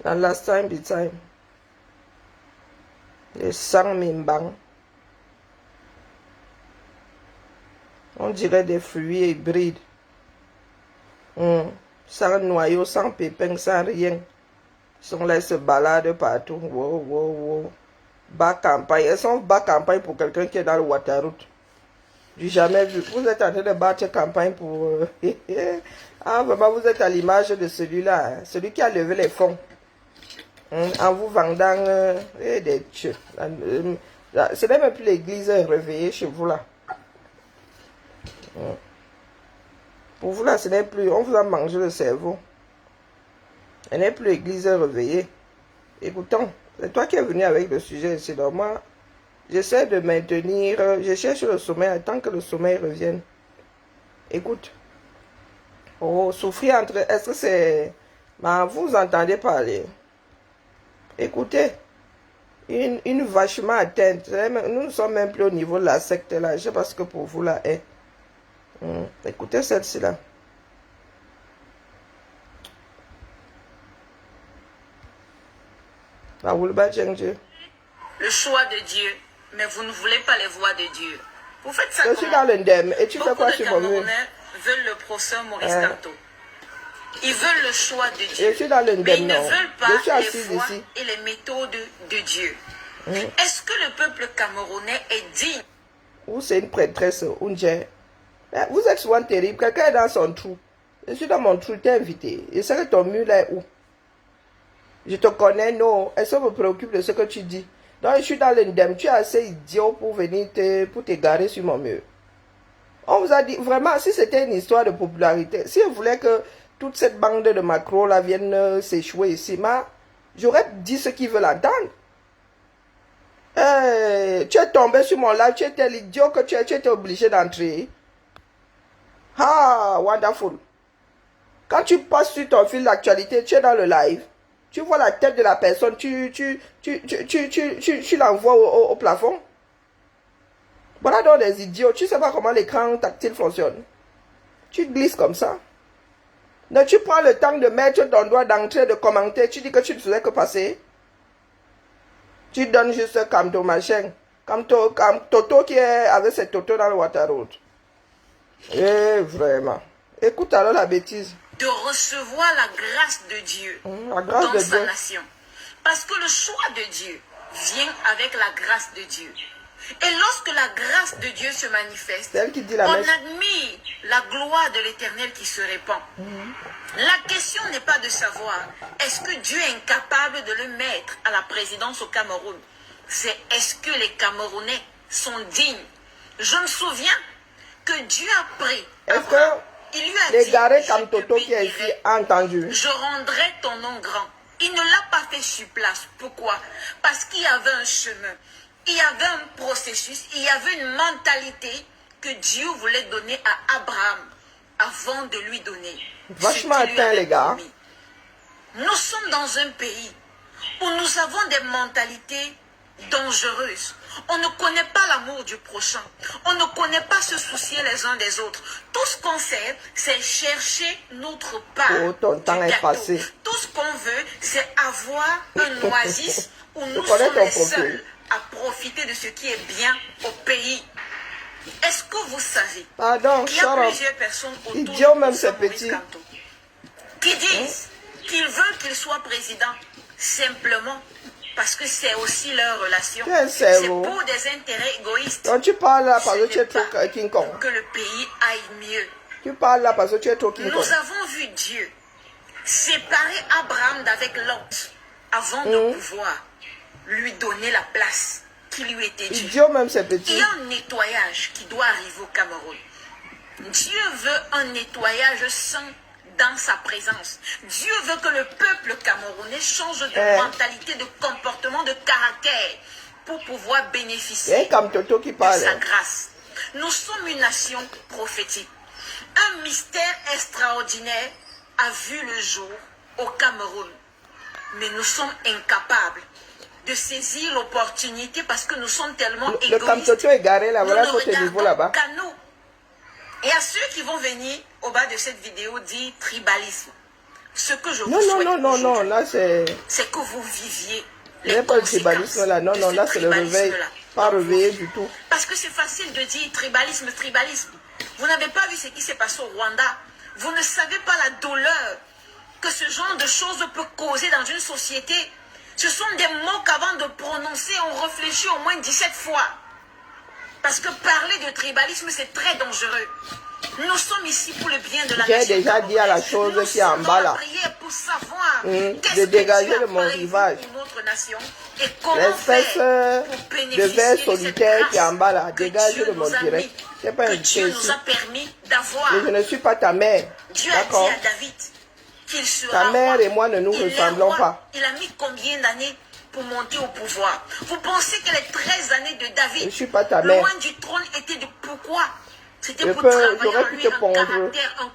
The last time, the time. Le sang mimbang. On dirait des fruits hybrides. Sans noyau, sans pépins, sans rien. Ils sont là, ils se baladent partout. Wow, wow, wow. Bas campagne. Elles sont bas campagne pour quelqu'un qui est dans le Waterroute. J'ai jamais vu. Vous êtes en train de battre campagne pour... ah, vraiment, vous êtes à l'image de celui-là. Hein. Celui qui a levé les fonds. En vous vendant des tcheux. Ce n'est même plus l'église réveillée chez vous là. Pour vous là, ce n'est plus... On vous a mangé le cerveau. Elle n'est plus l'église réveillée. Écoutons, c'est toi qui es venu avec le sujet ici. Donc moi, j'essaie de maintenir... Je cherche le sommeil tant que le sommeil revienne. Écoute. Oh, souffrir entre... Est-ce que c'est... Ben, vous entendez parler. Écoutez. Une vachement atteinte. Nous ne sommes même plus au niveau de la secte là. Je ne sais pas ce que pour vous là est. Écoutez celle-ci là. Le choix de Dieu, mais vous ne voulez pas les voix de Dieu. Vous faites ça Je suis dans l'indemne. Et tu fais quoi sur mon mur? Camerounais veulent le procès Maurice Kamto. Ils veulent le choix de Dieu. Je suis dans l'indemne. Mais ils ne veulent pas les voix ici. et les méthodes de Dieu. Est-ce que le peuple camerounais est digne? Ou c'est une prêtresse, Unje. Vous êtes souvent terrible. Quelqu'un est dans son trou. Je suis dans mon trou, t'es invité. Je sais que ton mur là est où? Je te connais, non. Est-ce que me préoccupe de ce que tu dis? Donc, je suis dans l'indemne. Tu es assez idiot pour venir pour t'égarer sur mon mur. On vous a dit, vraiment, si c'était une histoire de popularité, si vous voulez que toute cette bande de macros là vienne s'échouer ici, j'aurais dit ce qu'ils veulent entendre. Tu es tombé sur mon live, tu étais l'idiot que tu étais obligé d'entrer. Ah, wonderful. Quand tu passes sur ton fil d'actualité, tu es dans le live. Tu vois la tête de la personne, tu l'envoies au plafond. Voilà donc des idiots. Tu sais pas comment l'écran tactile fonctionne. Tu glisses comme ça. Donc tu prends le temps de mettre ton doigt d'entrée, de commenter. Tu dis que tu ne faisais que passer. Tu donnes juste Kamto machin. Comme Toto qui est avec ses Toto dans le Waterroute. Eh, vraiment. Écoute alors la bêtise. De recevoir la grâce de Dieu grâce dans de sa Dieu. nation. Parce que le choix de Dieu vient avec la grâce de Dieu. Et lorsque la grâce de Dieu se manifeste, C'est elle qui dit la on messe. admire la gloire de l'Éternel qui se répand. La question n'est pas de savoir est-ce que Dieu est incapable de le mettre à la présidence au Cameroun. C'est est-ce que les Camerounais sont dignes. Je me souviens que Dieu a pris Abraham. Il lui a les dit, garés je comme te Toto qui est ici bénirai. a entendu. Je rendrai ton nom grand. Il ne l'a pas fait sur place. Pourquoi? Parce qu'il y avait un chemin. Il y avait un processus. Il y avait une mentalité que Dieu voulait donner à Abraham avant de lui donner. Vachement ce qu'il lui atteint, avait les gars. promis. Nous sommes dans un pays où nous avons des mentalités dangereuses. On ne connaît pas l'amour du prochain. On ne connaît pas se soucier les uns des autres. Tout ce qu'on sait, c'est chercher notre part. Oh, ton temps du est gâteau. passé. Tout ce qu'on veut, c'est avoir un oasis où nous connais sommes ton les profil. seuls à profiter de ce qui est bien au pays. Est-ce que vous savez Pardon, qu'il y a plusieurs personnes autour Idiot du même, professeur ces Maurice petits. Kamto qui disent qu'ils veulent qu'il soit président simplement parce que c'est aussi leur relation. Quel C'est cerveau. pour des intérêts égoïstes. Donc tu parles là parce Ce que tu es n'est trop pas King Kong. pour que le pays aille mieux. Tu parles là parce que tu es trop King Kong. Nous avons vu Dieu séparer Abraham d'avec Lot avant de pouvoir lui donner la place qui lui était due. Idiot même ces Il petits. y a un nettoyage qui doit arriver au Cameroun. Dieu veut un nettoyage sain dans sa présence. Dieu veut que le peuple camerounais change de mentalité, de comportement, de caractère pour pouvoir bénéficier C'est comme Toto qui de parle. sa grâce. Nous sommes une nation prophétique. Un mystère extraordinaire a vu le jour au Cameroun. Mais nous sommes incapables de saisir l'opportunité parce que nous sommes tellement Le égoïstes. comme Toto est garé là, Nous voilà ne côté niveau regardons là-bas. qu'à nous. Et à ceux qui vont venir au bas de cette vidéo dire tribalisme. Ce que je vous Non, non, souhaite non, non, non, aujourd'hui, là c'est... c'est que vous viviez Il n'y a pas de tribalisme là. Non, non, là c'est le réveil. Pas réveillé du tout. Parce que c'est facile de dire tribalisme, tribalisme. Vous n'avez pas vu ce qui s'est passé au Rwanda. Vous ne savez pas la douleur que ce genre de choses peut causer dans une société. Ce sont des mots qu'avant de prononcer, on réfléchit au moins 17 fois. Parce que parler de tribalisme, c'est très dangereux. Nous sommes ici pour le bien de la nation. J'ai déjà dit à la chose qui est en bas là. Pour savoir de dégager de mon rivage. L'espèce de verre solitaire qui est en bas là. Dégagez de mon direct. Je n'ai pas invité ici. Mais je ne suis pas ta mère. D'accord. Ta mère et moi ne nous ressemblons pas. Il a mis combien d'années pour monter au pouvoir? Vous pensez que les 13 années de David, je ne suis pas ta mère. Loin du trône, étaient de pourquoi? C'était pour j'aurais travailler pu te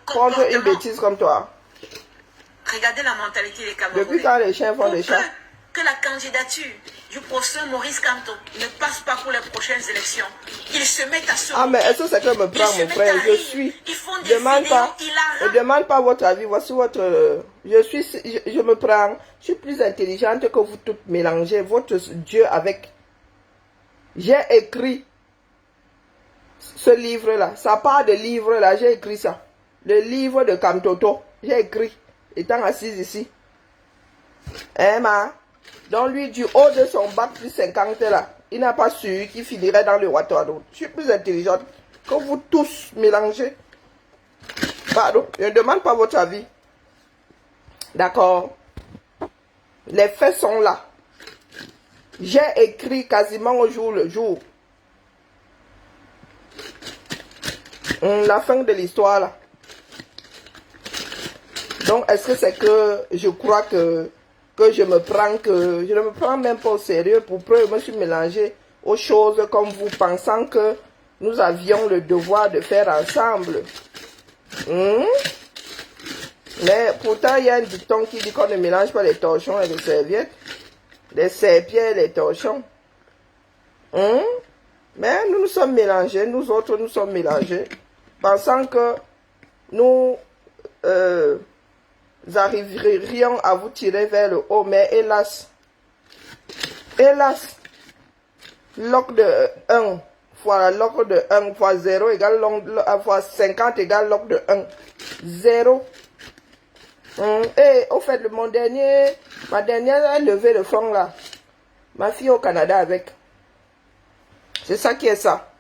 prendre une bêtise comme toi. Regardez la mentalité des Camerounais. Depuis quand les chiens font des chats? Que la candidature du professeur Maurice Kamto ne passe pas pour les prochaines élections. Ils se mettent à se... Ah, mais est-ce que c'est que me prend mon frère? Je suis... demande pas votre avis. Voici votre... Je me prends... Je suis plus intelligente que vous toutes mélangez votre Dieu avec... J'ai écrit ce livre-là. Ça part de livre-là. J'ai écrit ça. Le livre de Kamtoto. J'ai écrit. Étant assise ici. Hein, ma? Donc lui, du haut de son bac plus 50 là, il n'a pas su qu'il finirait dans le Ouattara. Je suis plus intelligente que vous tous mélangez. Pardon, je ne demande pas votre avis. D'accord. Les faits sont là. J'ai écrit quasiment au jour le jour. La fin de l'histoire là. Donc, est-ce que c'est que je crois que je me prends que... Je ne me prends même pas au sérieux. Pour preuve, je me suis mélangé aux choses comme vous, pensant que nous avions le devoir de faire ensemble. Mais pourtant, il y a un dicton qui dit qu'on ne mélange pas les torchons et les serviettes. Les serpillères et les torchons. Mais nous nous sommes mélangés, nous autres nous sommes mélangés, pensant que nous arriverions à vous tirer vers le haut, mais hélas, log de 1 fois log de 1 fois 0 égale fois 50 égale log de 1, 0. Et au fait, ma dernière levée de fonds là, ma fille au Canada avec. C'est ça qui est ça.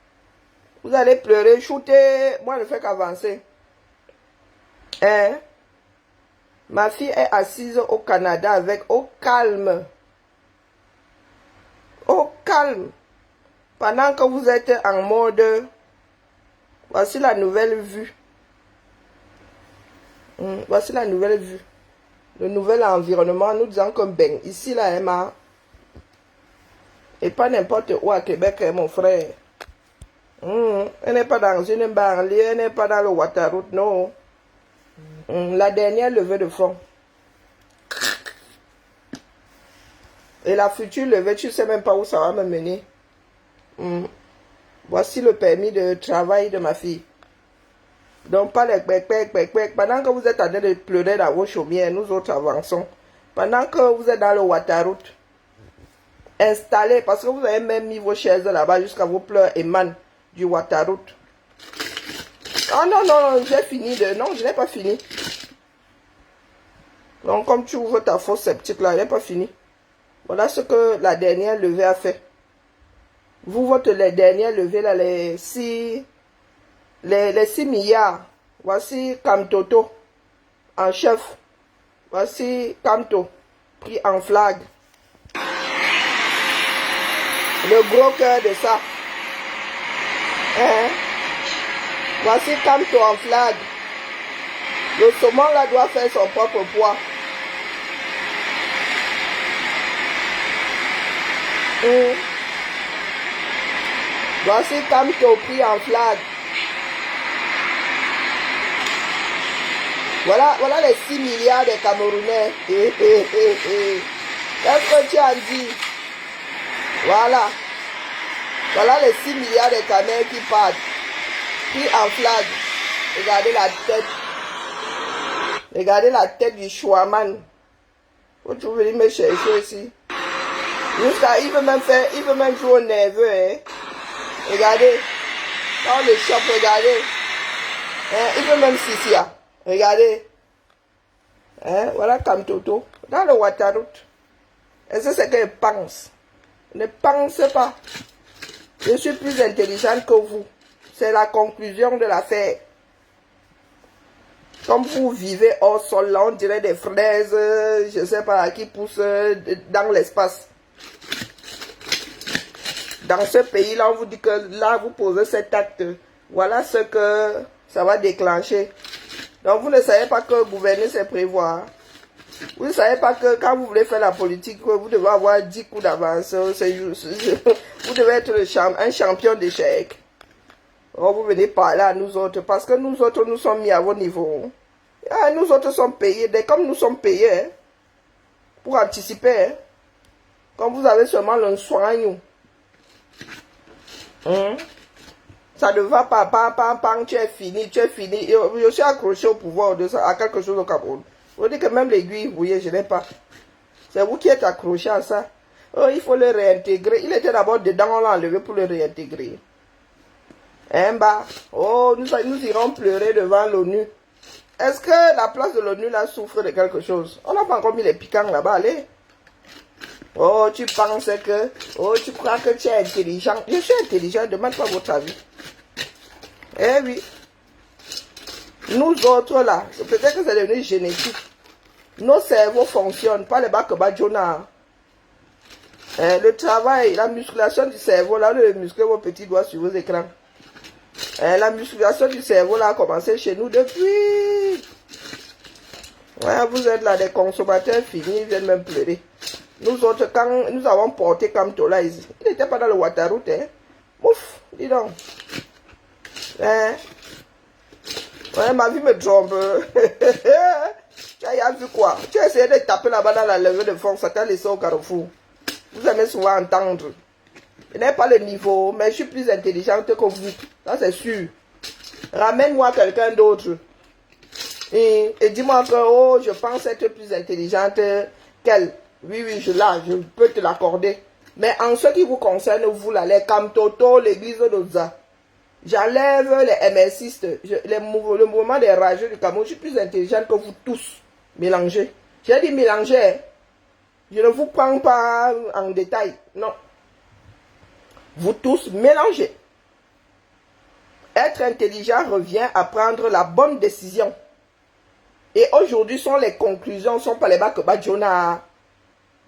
Vous allez pleurer, shooter, moi je ne fais qu'avancer. Hein? Ma fille est assise au Canada avec, au calme. Au calme. Pendant que vous êtes en mode, voici la nouvelle vue. Voici la nouvelle vue. Le nouvel environnement, nous disons comme ben, ici là, Emma. Et pas n'importe où à Québec, mon frère. Elle n'est pas dans une banlieue, elle n'est pas dans le Ouattara, non. La dernière levée de fonds. Et la future levée, tu ne sais même pas où ça va me mener. Voici le permis de travail de ma fille. Donc, pas les bec. Pendant que vous êtes en train de pleurer dans vos chaumières, nous autres avançons. Pendant que vous êtes dans le Ouattara, installé, parce que vous avez même mis vos chaises là-bas jusqu'à vos pleurs émanent du Ouattara. Oh non, j'ai fini de... Non, je n'ai pas fini. Donc, comme tu ouvres ta fosse septique là, je n'ai pas fini. Voilà ce que la dernière levée a fait. Vous, votre dernière levée là, les 6 milliards. Voici Kamtoto en chef. Voici Kamto pris en flag. Le gros cœur de ça. Hein? Voici Kamto en flag. Le saumon là doit faire son propre poids. Voici Kamto pris en flag. Voilà les 6 milliards de Camerounais. Qu'est-ce que tu as dit? Voilà les 6 milliards de Camerounais qui partent. Pris en flag. Regardez la tête. Regardez la tête du Chouaman. Faut-tu venir me chercher ici? Jusqu'à, il veut même jouer au nerveux, hein. Regardez. Dans le shop, regardez. Hein, il veut même Sissia. Regardez. Hein, voilà comme Toto. Dans le Waterroute. Et c'est ce qu'elle pense. Ne pensez pas. Je suis plus intelligente que vous. C'est la conclusion de l'affaire. Comme vous vivez au sol, là, on dirait des fraises, je ne sais pas, qui poussent dans l'espace. Dans ce pays-là, on vous dit que là, vous posez cet acte. Voilà ce que ça va déclencher. Donc, vous ne savez pas que gouverner, c'est prévoir. Vous ne savez pas que quand vous voulez faire la politique, vous devez avoir 10 coups d'avance. Vous devez être un champion d'échecs. Oh, vous venez parler à nous autres, parce que nous autres, nous sommes mis à vos niveaux. Ah, nous autres sommes payés, comme nous sommes payés, hein, pour anticiper. Hein. Quand vous avez seulement le soin, ça ne va pas, tu es fini. Je suis accroché au pouvoir à quelque chose au Cameroun. Vous dites que même l'aiguille, vous voyez, je n'ai pas. C'est vous qui êtes accroché à ça. Oh, il faut le réintégrer. Il était d'abord dedans, on l'a enlevé pour le réintégrer. Hein, bah, oh, nous irons pleurer devant l'ONU. Est-ce que la place de l'ONU là souffre de quelque chose? On n'a pas encore mis les piquants là-bas, allez. Oh, tu penses que... Oh, tu crois que tu es intelligent. Je suis intelligent, demande pas votre avis. Eh oui. Nous autres là, peut-être que c'est devenu génétique. Nos cerveaux fonctionnent, pas les bacs Jonah. Le travail, la musculation du cerveau, là, le muscler vos petits doigts sur vos écrans. La musculation du cerveau là a commencé chez nous depuis. Ouais, vous êtes là des consommateurs finis, ils viennent même pleurer. Nous autres, quand nous avons porté comme Tola, il n'était pas dans le Waterroute. Hein. Ouf, dis donc. Hein? Ouais, ma vie me trompe. Tu as vu quoi? Tu as essayé de taper là-bas dans la levée de fond, ça t'a laissé au carrefour. Vous aimez souvent entendre. Je n'ai pas le niveau, mais je suis plus intelligente que vous. Ça, c'est sûr. Ramène-moi quelqu'un d'autre. Et dis-moi que, oh, je pense être plus intelligente qu'elle. Oui, je peux te l'accorder. Mais en ce qui vous concerne, vous, là, les Kamtoto, l'église d'Oza, j'enlève les MSistes, le mouvement des rageux du Cameroun, je suis plus intelligente que vous tous. Mélangez. J'ai dit mélanger. Hein. Je ne vous prends pas en détail. Non. Vous tous mélangez. Être intelligent revient à prendre la bonne décision. Et aujourd'hui, les conclusions sont pas les bacs Jonah.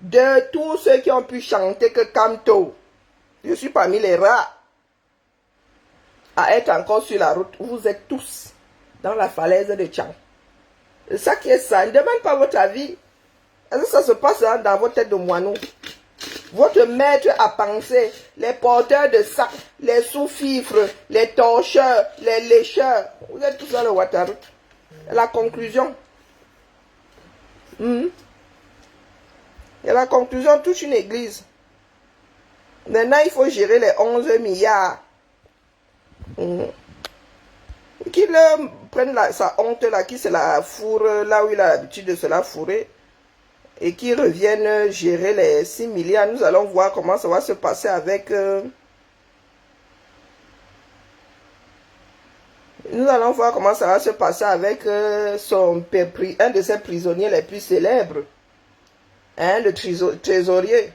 De tous ceux qui ont pu chanter que Kamto. Je suis parmi les rats à être encore sur la route. Vous êtes tous dans la falaise de Tchang. C'est ça qui est ça. Ne demande pas votre avis. Est-ce que ça se passe dans votre tête de moineau? Votre maître à penser, les porteurs de sacs, les sous-fifres, les torcheurs, les lécheurs. Vous êtes tous dans le Waterroute. La conclusion. Et la conclusion touche une église. Maintenant, il faut gérer les 11 milliards. Qu'il prenne sa honte là, qui se la fourre là où il a l'habitude de se la fourrer. Et qui reviennent gérer les 6 milliards. Nous allons voir comment ça va se passer avec... Nous allons voir comment ça va se passer avec un de ses prisonniers les plus célèbres. Hein, le trésorier.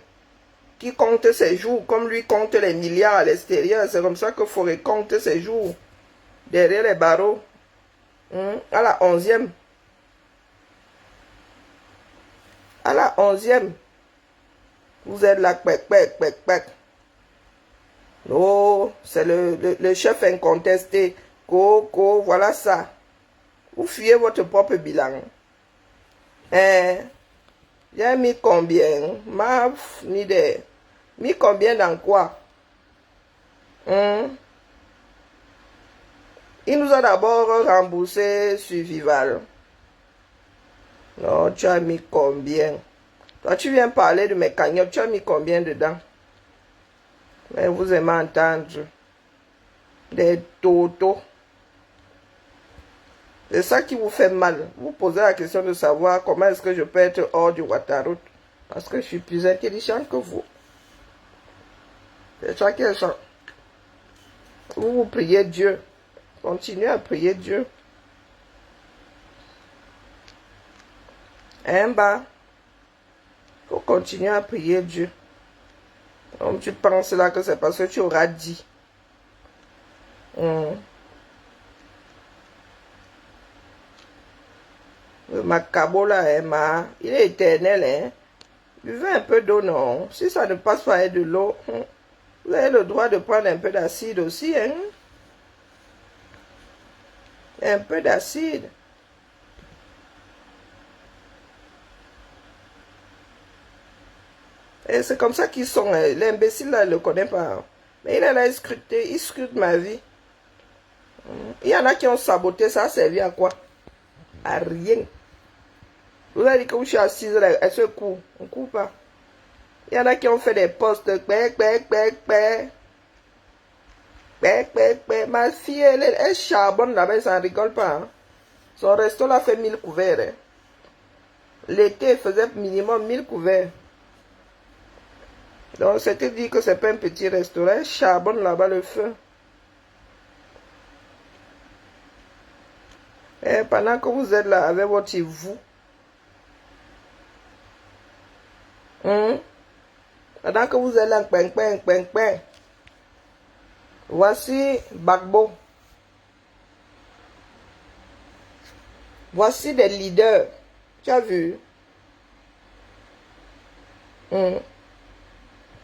Qui compte ses jours comme lui compte les milliards à l'extérieur. C'est comme ça qu'il faut compter ses jours. Derrière les barreaux. À la 11e. À la 11e, vous êtes là, Oh, c'est le chef incontesté. Coco, voilà ça. Vous fuyez votre propre bilan. Hein? J'ai mis combien? Mis combien dans quoi? Il nous a d'abord remboursé Survival. Non, tu as mis combien? Toi, tu viens parler de mes cagnottes, tu as mis combien dedans? Mais vous aimez entendre des totos. C'est ça qui vous fait mal. Vous posez la question de savoir comment est-ce que je peux être hors du Waterroute. Parce que je suis plus intelligent que vous. C'est chacun son. Vous priez Dieu. Continuez à prier Dieu. Hein, bah? Faut continuer à prier Dieu. Donc tu penses là que c'est parce que tu auras dit. Le macabo là, hein, il est éternel, hein. Buvez un peu d'eau, non. Si ça ne passe pas avec de l'eau, vous avez le droit de prendre un peu d'acide aussi, hein. Un peu d'acide. Et c'est comme ça qu'ils sont. L'imbécile là, il ne le connaît pas. Mais il est là, il scrute ma vie. Il y en a qui ont saboté, ça a servi à quoi? À rien. Vous avez dit que je suis assise là, elle se court. On ne court pas. Il y en a qui ont fait des postes. Ma fille, elle charbonne là-bas, ça ne rigole pas. Hein. Son resto là fait 1000 couverts. Hein. L'été, il faisait minimum 1000 couverts. Donc, c'était dit que c'est pas un petit restaurant. Elle charbonne là-bas le feu. Et pendant que vous êtes là avec votre vous, pendant que vous êtes là, voici Gbagbo. Voici des leaders. Tu as vu?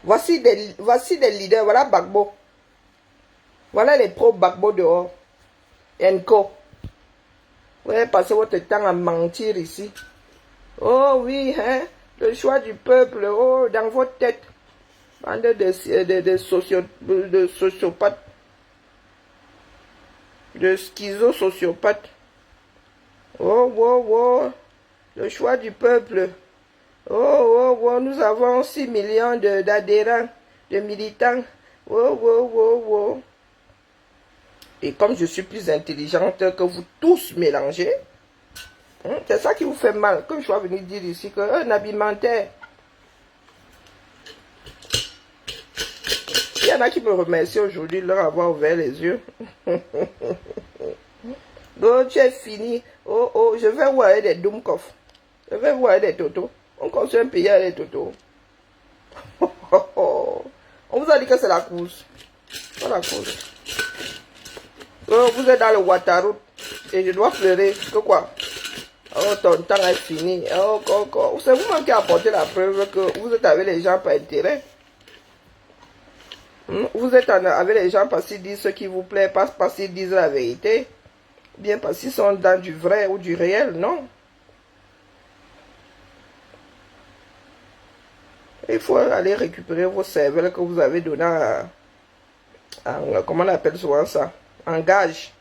Voici des leaders. Voilà Gbagbo. Voilà les pro Gbagbo dehors. Enco. Vous avez passé votre temps à mentir ici. Oh oui, hein? Le choix du peuple. Oh, dans votre tête. Bande de sociopathes. De schizo-sociopathes. Oh, oh, oh. Le choix du peuple. Oh, oh, oh. Nous avons 6 millions d'adhérents, de militants. Oh, oh, oh, oh. Et comme je suis plus intelligente que vous tous mélangés, c'est ça qui vous fait mal. Que je sois venu dire ici qu'un habimentaire. Il y en a qui me remercient aujourd'hui de leur avoir ouvert les yeux. Oh, tu es fini. Oh, oh, je vais voir des Dumkov. Je vais voir des Toto. On construit un pays avec des Toto. On vous a dit que c'est la course. C'est la course. Oh, vous êtes dans le Ouattara et je dois pleurer. Que quoi? Oh, ton temps est fini. Oh, c'est vous-même qui apportez la preuve que vous êtes avec les gens par intérêt. Vous êtes avec les gens parce qu'ils disent ce qui vous plaît, pas parce qu'ils disent la vérité. Bien parce qu'ils sont dans du vrai ou du réel, non. Il faut aller récupérer vos cervelles que vous avez donné à comment on appelle souvent ça? En gage.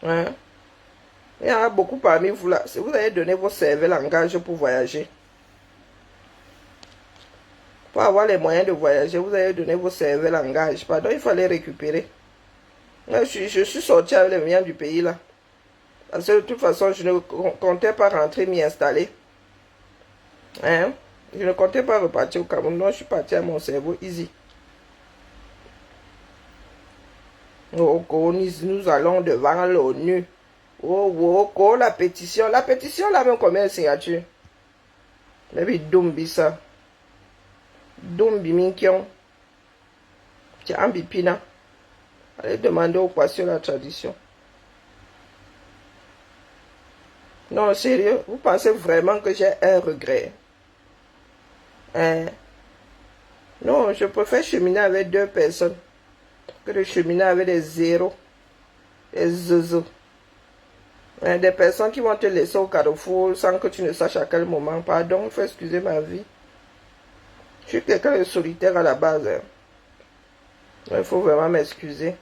Hein? Il y en a beaucoup parmi vous là. Si vous avez donné vos cervelles en gage pour voyager, pour avoir les moyens de voyager, vous avez donné vos cervelles en gage. Pardon, il fallait récupérer. Je suis sorti avec les moyens du pays là. Parce que de toute façon, je ne comptais pas rentrer m'y installer. Hein? Je ne comptais pas repartir au Cameroun. Non, je suis parti à mon cerveau easy. Oh, nous allons devant l'ONU. Oh, oh, la pétition. La pétition, là, même combien de signatures? Mais oui, Dumbi, ça. Dumbi, Minkion. Tiens, Ambipina. Allez demander au patient la tradition. Non, sérieux, vous pensez vraiment que j'ai un regret? Hein? Non, je préfère cheminer avec 2 personnes que de cheminer avec des zéros, des zozos. Des personnes qui vont te laisser au carrefour sans que tu ne saches à quel moment. Pardon, il faut excuser ma vie. Je suis quelqu'un de solitaire à la base. Hein. Il faut vraiment m'excuser.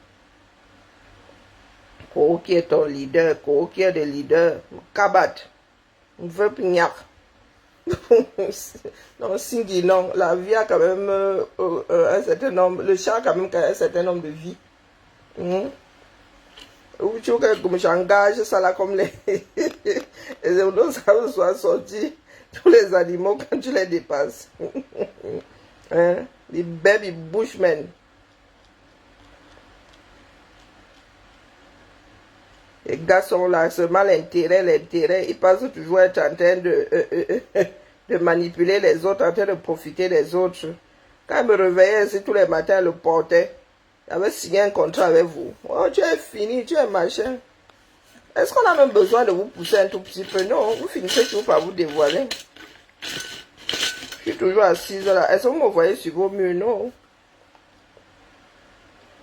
Qui est ton leader? Qui est des leaders? Kabat. On veut pignac. Non, Singhi, non. La vie a quand même un certain nombre. Le chat a quand même un certain nombre de vies. Ou tu veux que j'engage ça là comme les ça soit sorti tous les animaux quand tu les dépasses. Hein? Les baby bushmen. Les gars sont là, seulement l'intérêt. Ils pensent toujours être en train de manipuler les autres, en train de profiter des autres. Quand je me réveillais ici tous les matins, le portait. J'avais signé un contrat avec vous. Oh, tu es fini, tu es machin. Est-ce qu'on a même besoin de vous pousser un tout petit peu? Non, vous finissez toujours par vous dévoiler. Je suis toujours assise là. Est-ce que vous me voyez sur vos murs? Non.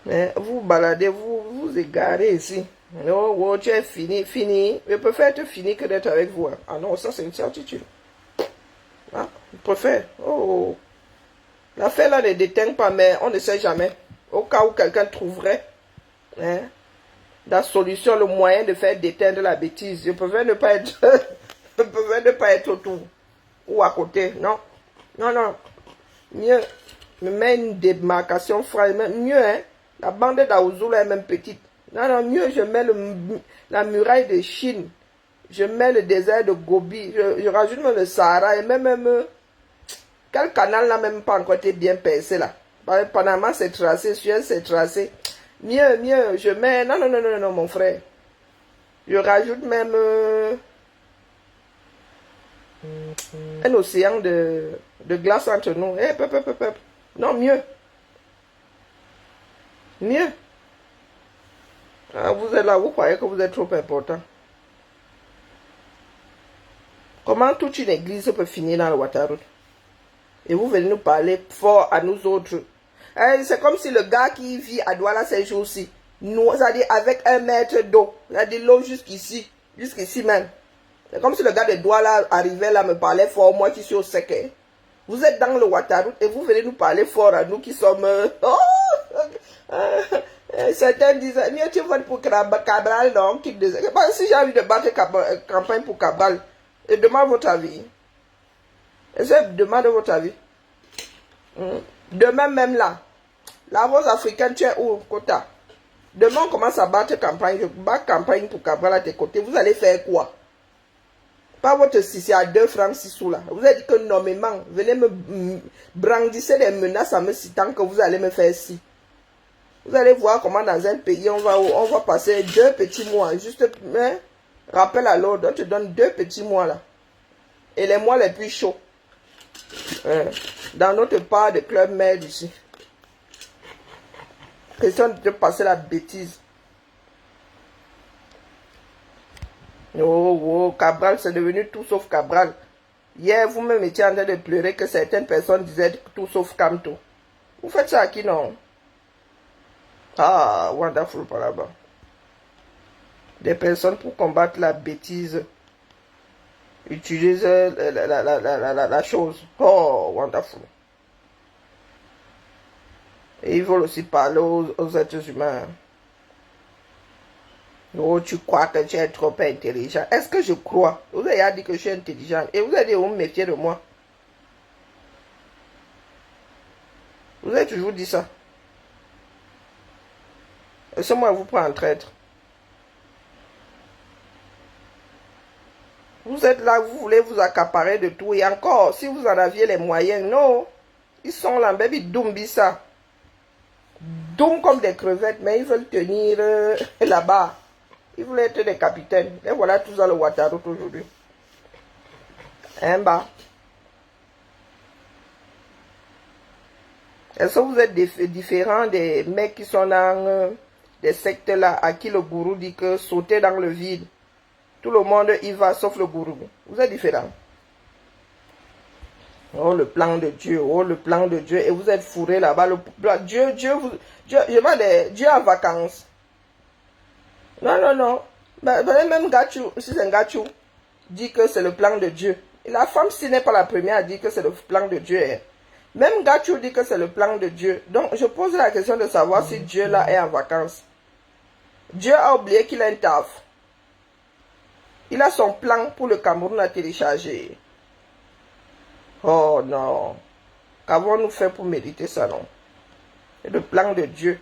Mais vous baladez, vous égarez ici. Oh, oh, tu es fini. Je préfère être fini que d'être avec vous. Ah non, ça c'est une certitude. Ah, je préfère. Oh. L'affaire là ne déteint pas, mais on ne sait jamais. Au cas où quelqu'un trouverait la solution, le moyen de faire déteindre la bêtise. Je préfère ne pas être, je préfère ne pas être autour ou à côté. Non, non, non. Mieux, me mets une démarcation franche. Mieux, hein. La bande d'Aouzou est même petite. Non, non, mieux, je mets la muraille de Chine. Je mets le désert de Gobi. Je rajoute même le Sahara et même quel canal n'a même pas encore été bien percé là. Panama c'est tracé, Suez c'est tracé. Mieux, je mets... Non, mon frère. Je rajoute même un océan de glace entre nous. Non, mieux. Mieux. Ah, vous êtes là, vous croyez que vous êtes trop important. Comment toute une église peut finir dans le Ouattara? Et vous venez nous parler fort à nous autres. C'est comme si le gars qui vit à Douala ces jours-ci, c'est-à-dire avec 1 mètre d'eau, c'est-à-dire l'eau jusqu'ici même. C'est comme si le gars de Douala arrivait là, me parlait fort, moi qui suis au sec. Hein. Vous êtes dans le Ouattara et vous venez nous parler fort à nous qui sommes... certains disent, mieux tu votes pour Cabral, non, si j'ai envie de battre campagne pour Cabral, demande votre avis. Demande votre avis. Demain même là, la rose africaine, tu es où, Kota? Demain on commence à battre campagne, je bats campagne pour Cabral à tes côtés. Vous allez faire quoi? Pas votre sissi à 2 francs 6 sous là. Vous avez dit que nommément, venez me brandisser des menaces en me citant que vous allez me faire ci. Vous allez voir comment dans un pays on va passer 2 petits mois. Juste, rappel à l'ordre, on te donne 2 petits mois là. Et les mois les plus chauds. Dans notre part de Club Med ici. Question de passer la bêtise. Oh, Cabral, c'est devenu tout sauf Cabral. Hier, vous-même étiez en train de pleurer que certaines personnes disaient tout sauf Camto. Vous faites ça à qui, non? Ah, wonderful par là-bas. Des personnes pour combattre la bêtise utilisent la chose. Oh, wonderful. Et ils veulent aussi parler aux êtres humains. Oh, tu crois que tu es trop intelligent. Est-ce que je crois? Vous avez dit que je suis intelligent. Et vous avez dit, vous me méfiez de moi. Vous avez toujours dit ça. Laissez-moi vous prendre en traître. Vous êtes là, vous voulez vous accaparer de tout. Et encore, si vous en aviez les moyens, non. Ils sont là, baby, doumbi ça. Doum comme des crevettes, mais ils veulent tenir là-bas. Ils voulaient être des capitaines. Et voilà tout ça le Ouattara aujourd'hui. Hein, bas. Est-ce que vous êtes différents des mecs qui sont dans des sectes là, à qui le gourou dit que sauter dans le vide, tout le monde y va sauf le gourou? Vous êtes différents. Oh, le plan de Dieu, oh, le plan de Dieu. Et vous êtes fourrés là-bas. Dieu en vacances. Non. Même Gachou, si c'est un Gachou, dit que c'est le plan de Dieu. Et la femme, si n'est pas la première à dire que c'est le plan de Dieu. Hein. Même Gachou dit que c'est le plan de Dieu. Donc, je pose la question de savoir si Dieu là est en vacances. Dieu a oublié qu'il a un taf. Il a son plan pour le Cameroun à télécharger. Oh non. Qu'avons-nous fait pour mériter ça, non? Et le plan de Dieu.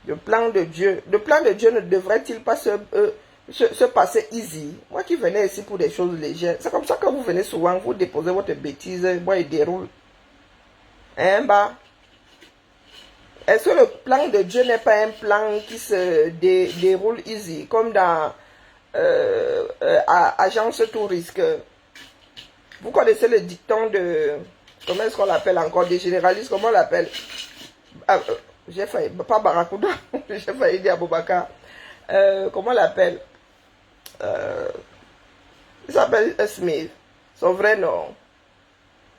Le plan de Dieu. Le plan de Dieu ne devrait-il pas se passer easy? Moi qui venais ici pour des choses légères. C'est comme ça que vous venez souvent, vous déposez votre bêtise, moi il déroule. Hein, bah? Est-ce que le plan de Dieu n'est pas un plan qui se déroule easy, comme dans Agence Touriste? Vous connaissez le dicton de... Comment est-ce qu'on l'appelle encore? Des généralistes, comment on l'appelle? J'ai failli... Pas Barracuda. J'ai failli dire Aboubakar. Comment on l'appelle? Il s'appelle Smith. Son vrai nom.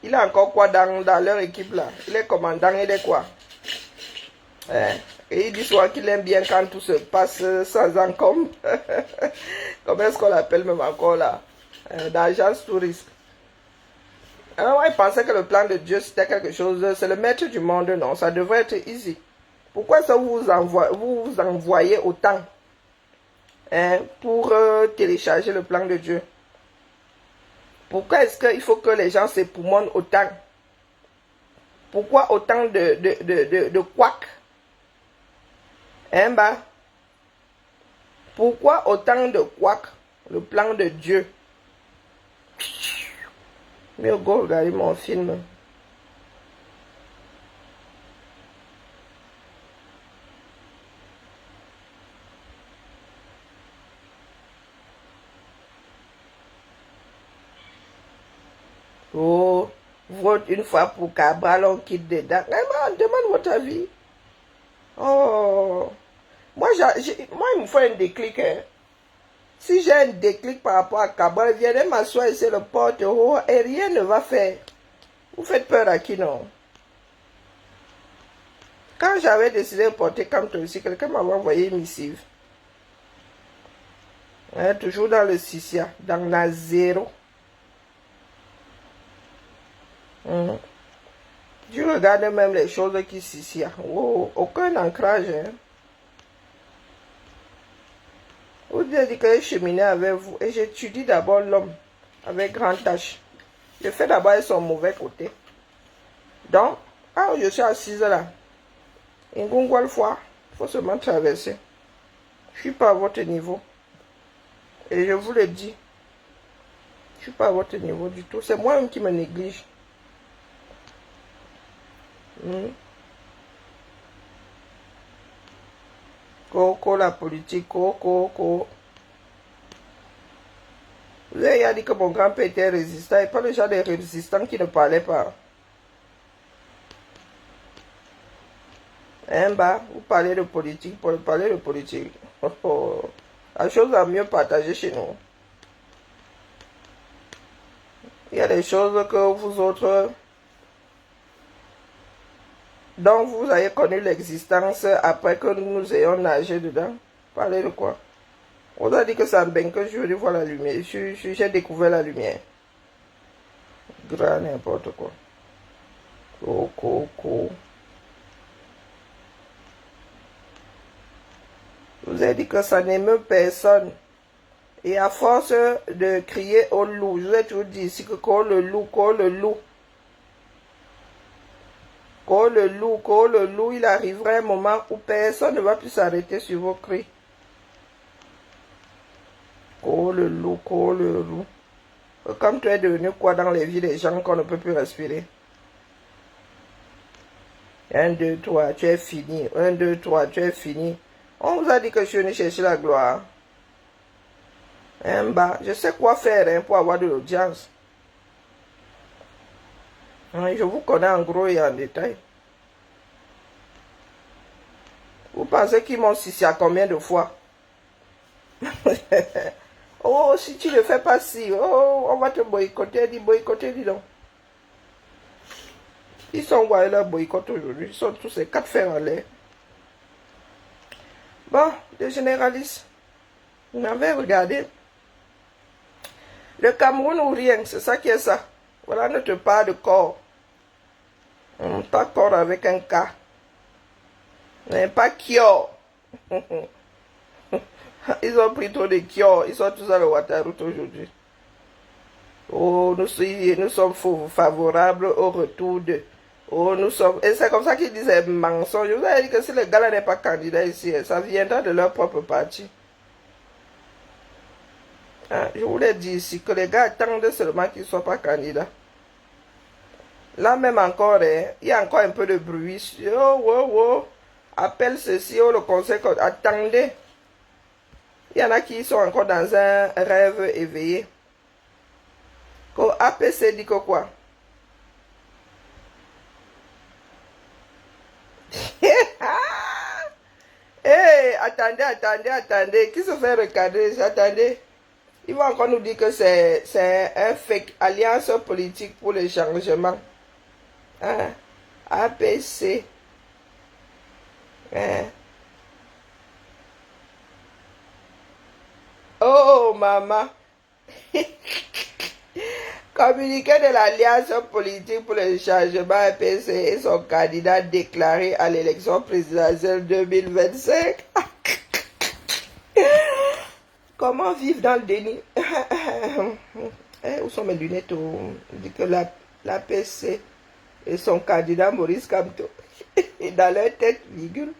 Il a encore quoi dans leur équipe là? Il est commandant, il est quoi? Et il dit souvent qu'il aime bien quand tout se passe sans encombre. Comment est-ce qu'on l'appelle même encore là? Dans l'agence touriste. Alors, il pensait que le plan de Dieu c'était quelque chose, c'est le maître du monde, non, ça devrait être easy. Pourquoi ça vous envoyez autant pour télécharger le plan de Dieu? Pourquoi est-ce qu'il faut que les gens s'époumonnent autant? Pourquoi autant de couacs? Bah? Pourquoi autant de couacs? Le plan de Dieu. Mais go regarder mon film. Oh, vote une fois pour Cabral, on quitte dedans. On demande votre avis. Oh, moi, il me faut un déclic. Hein. Si j'ai un déclic par rapport à Cabral, viens m'asseoir ici le porte et rien ne va faire. Vous faites peur à qui, non? Quand j'avais décidé de porter comme toi aussi, quelqu'un m'avait envoyé une missive. Hein, toujours dans le Sissia, dans la zéro. Tu regardes même les choses qui Sissia. Oh, aucun ancrage. Hein. Vous dites que je cheminais avec vous et j'étudie d'abord l'homme avec grande tâche. Je fais d'abord son mauvais côté. Donc, je suis assise là. Une fois, il faut seulement traverser. Je ne suis pas à votre niveau. Et je vous le dis. Je ne suis pas à votre niveau du tout. C'est moi-même qui me néglige. Coco, la politique, coco. Vous avez dit que mon grand-père était résistant. Et pas le genre de résistant qui ne parlait pas. Bah, vous parlez de politique pour parler de politique. La chose à mieux partager chez nous. Il y a des choses que vous autres, dont vous avez connu l'existence après que nous ayons nagé dedans. Parlez de quoi? On a dit que c'est un bain que je veux voir la lumière. J'ai découvert la lumière. Grand n'importe quoi. Coco. Vous avez dit que ça n'émeut personne. Et à force de crier au loup, je vous ai toujours dit ici que quand le loup. Quand le loup, il arrivera un moment où personne ne va plus s'arrêter sur vos cris. Quand le loup. Comme tu es devenu quoi dans les vies des gens qu'on ne peut plus respirer. 1, 2, 3, tu es fini. 1, 2, 3, tu es fini. On vous a dit que je suis venu chercher la gloire. Bah, je sais quoi faire pour avoir de l'audience. Je vous connais en gros et en détail. Vous pensez qu'ils m'ont sissi à combien de fois? Oh, si tu ne fais pas si, on va te boycotter, dis donc. Ils sont envoyés leur boycott aujourd'hui. Ils sont tous ces 4 fers en l'air. Bon, les généralistes, vous m'avez regardé. Le Cameroun ou rien, c'est ça qui est ça. Voilà notre part de corps. Pas corps avec un K. Mais pas Kyo. Ils ont pris trop de Kyo. Ils sont tous à le Waterloo aujourd'hui. Oh, nous sommes favorables au retour de... Oh, nous sommes... Et c'est comme ça qu'ils disaient mensonge. Je vous avais dit que si le gars-là n'est pas candidat ici, ça viendra de leur propre parti. Je vous l'ai dit ici, que les gars attendent seulement qu'ils ne soient pas candidats. Là même encore, hein, il y a encore un peu de bruit. Oh, oh, oh. Appelle ceci, oh, le conseil. Attendez. Il y en a qui sont encore dans un rêve éveillé. APC dit que quoi? Hey, attendez. Qui se fait recadrer? Attendez. Ils vont encore nous dire que c'est un fake alliance politique pour le changement. Hein? APC. Hein? Oh, maman. Communiqué de l'Alliance politique pour le changement APC et son candidat déclaré à l'élection présidentielle 2025. Comment vivre dans le déni? Où sont mes lunettes? On dit que l'APC et son candidat Maurice Kamto. Dans leur tête, virgule.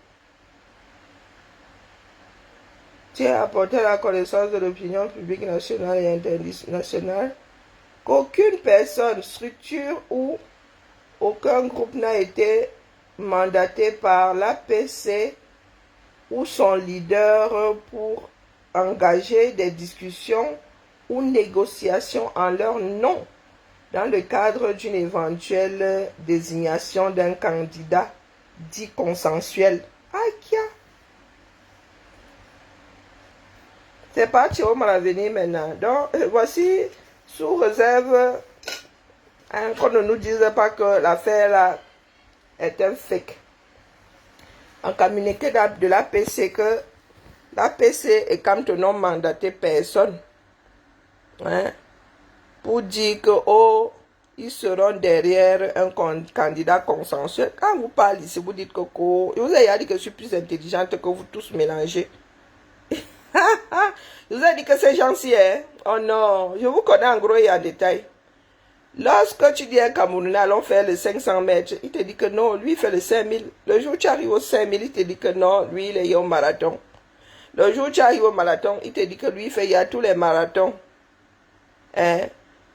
Tient à apporter la connaissance de l'opinion publique nationale et internationale qu'aucune personne, structure ou aucun groupe n'a été mandaté par l'APC ou son leader pour engager des discussions ou négociations en leur nom dans le cadre d'une éventuelle désignation d'un candidat dit consensuel. Aïe! C'est parti au Malavenir maintenant. Donc, voici, sous réserve, hein, qu'on ne nous dise pas que l'affaire là est un fake. En communiqué de l'APC que l'APC est comme non mandaté personne. Hein, pour dire que, oh, ils seront derrière un candidat consensuel. Quand vous parlez ici, vous dites que, oh, vous avez dit que je suis plus intelligente que vous tous mélangés. Je vous ai dit que c'est gentil, hein? Oh non, je vous connais en gros et en détail. Lorsque tu dis à un Camerounais, allons faire les 500 mètres, il te dit que non, lui il fait les 5000. Le jour où tu arrives aux 5000, il te dit que non, lui il est au marathon. Le jour où tu arrives au marathon, il te dit que lui il y a tous les marathons, hein,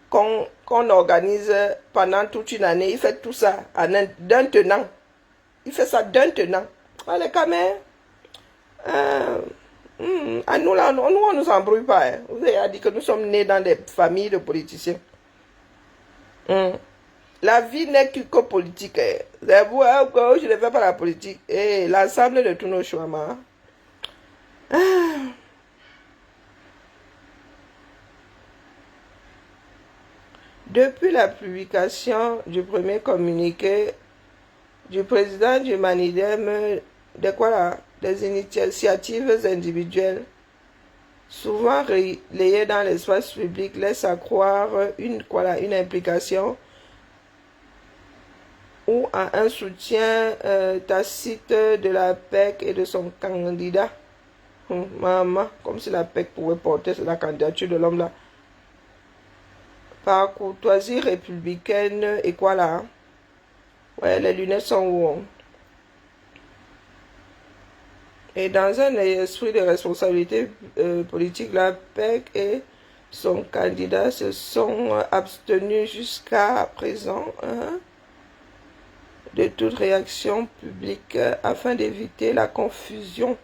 qu'on organise pendant toute une année. Il fait tout ça d'un tenant. Il fait ça d'un tenant. Allez, quand même. À nous, là, on ne nous embrouille pas. Hein. Vous avez dit que nous sommes nés dans des familles de politiciens. La vie n'est que politique. Hein. C'est vous, hein, je ne fais pas la politique. Et l'ensemble de tous nos choix. Depuis la publication du premier communiqué du président du Manidem, des initiatives individuelles, souvent relayées dans l'espace public, laissent accroire une implication ou à un soutien tacite de la PEC et de son candidat. Maman, comme si la PEC pouvait porter la candidature de l'homme là. Par courtoisie républicaine et quoi là? Ouais, les lunettes sont où? Et dans un esprit de responsabilité politique, la PEC et son candidat se sont abstenus jusqu'à présent de toute réaction publique afin d'éviter la confusion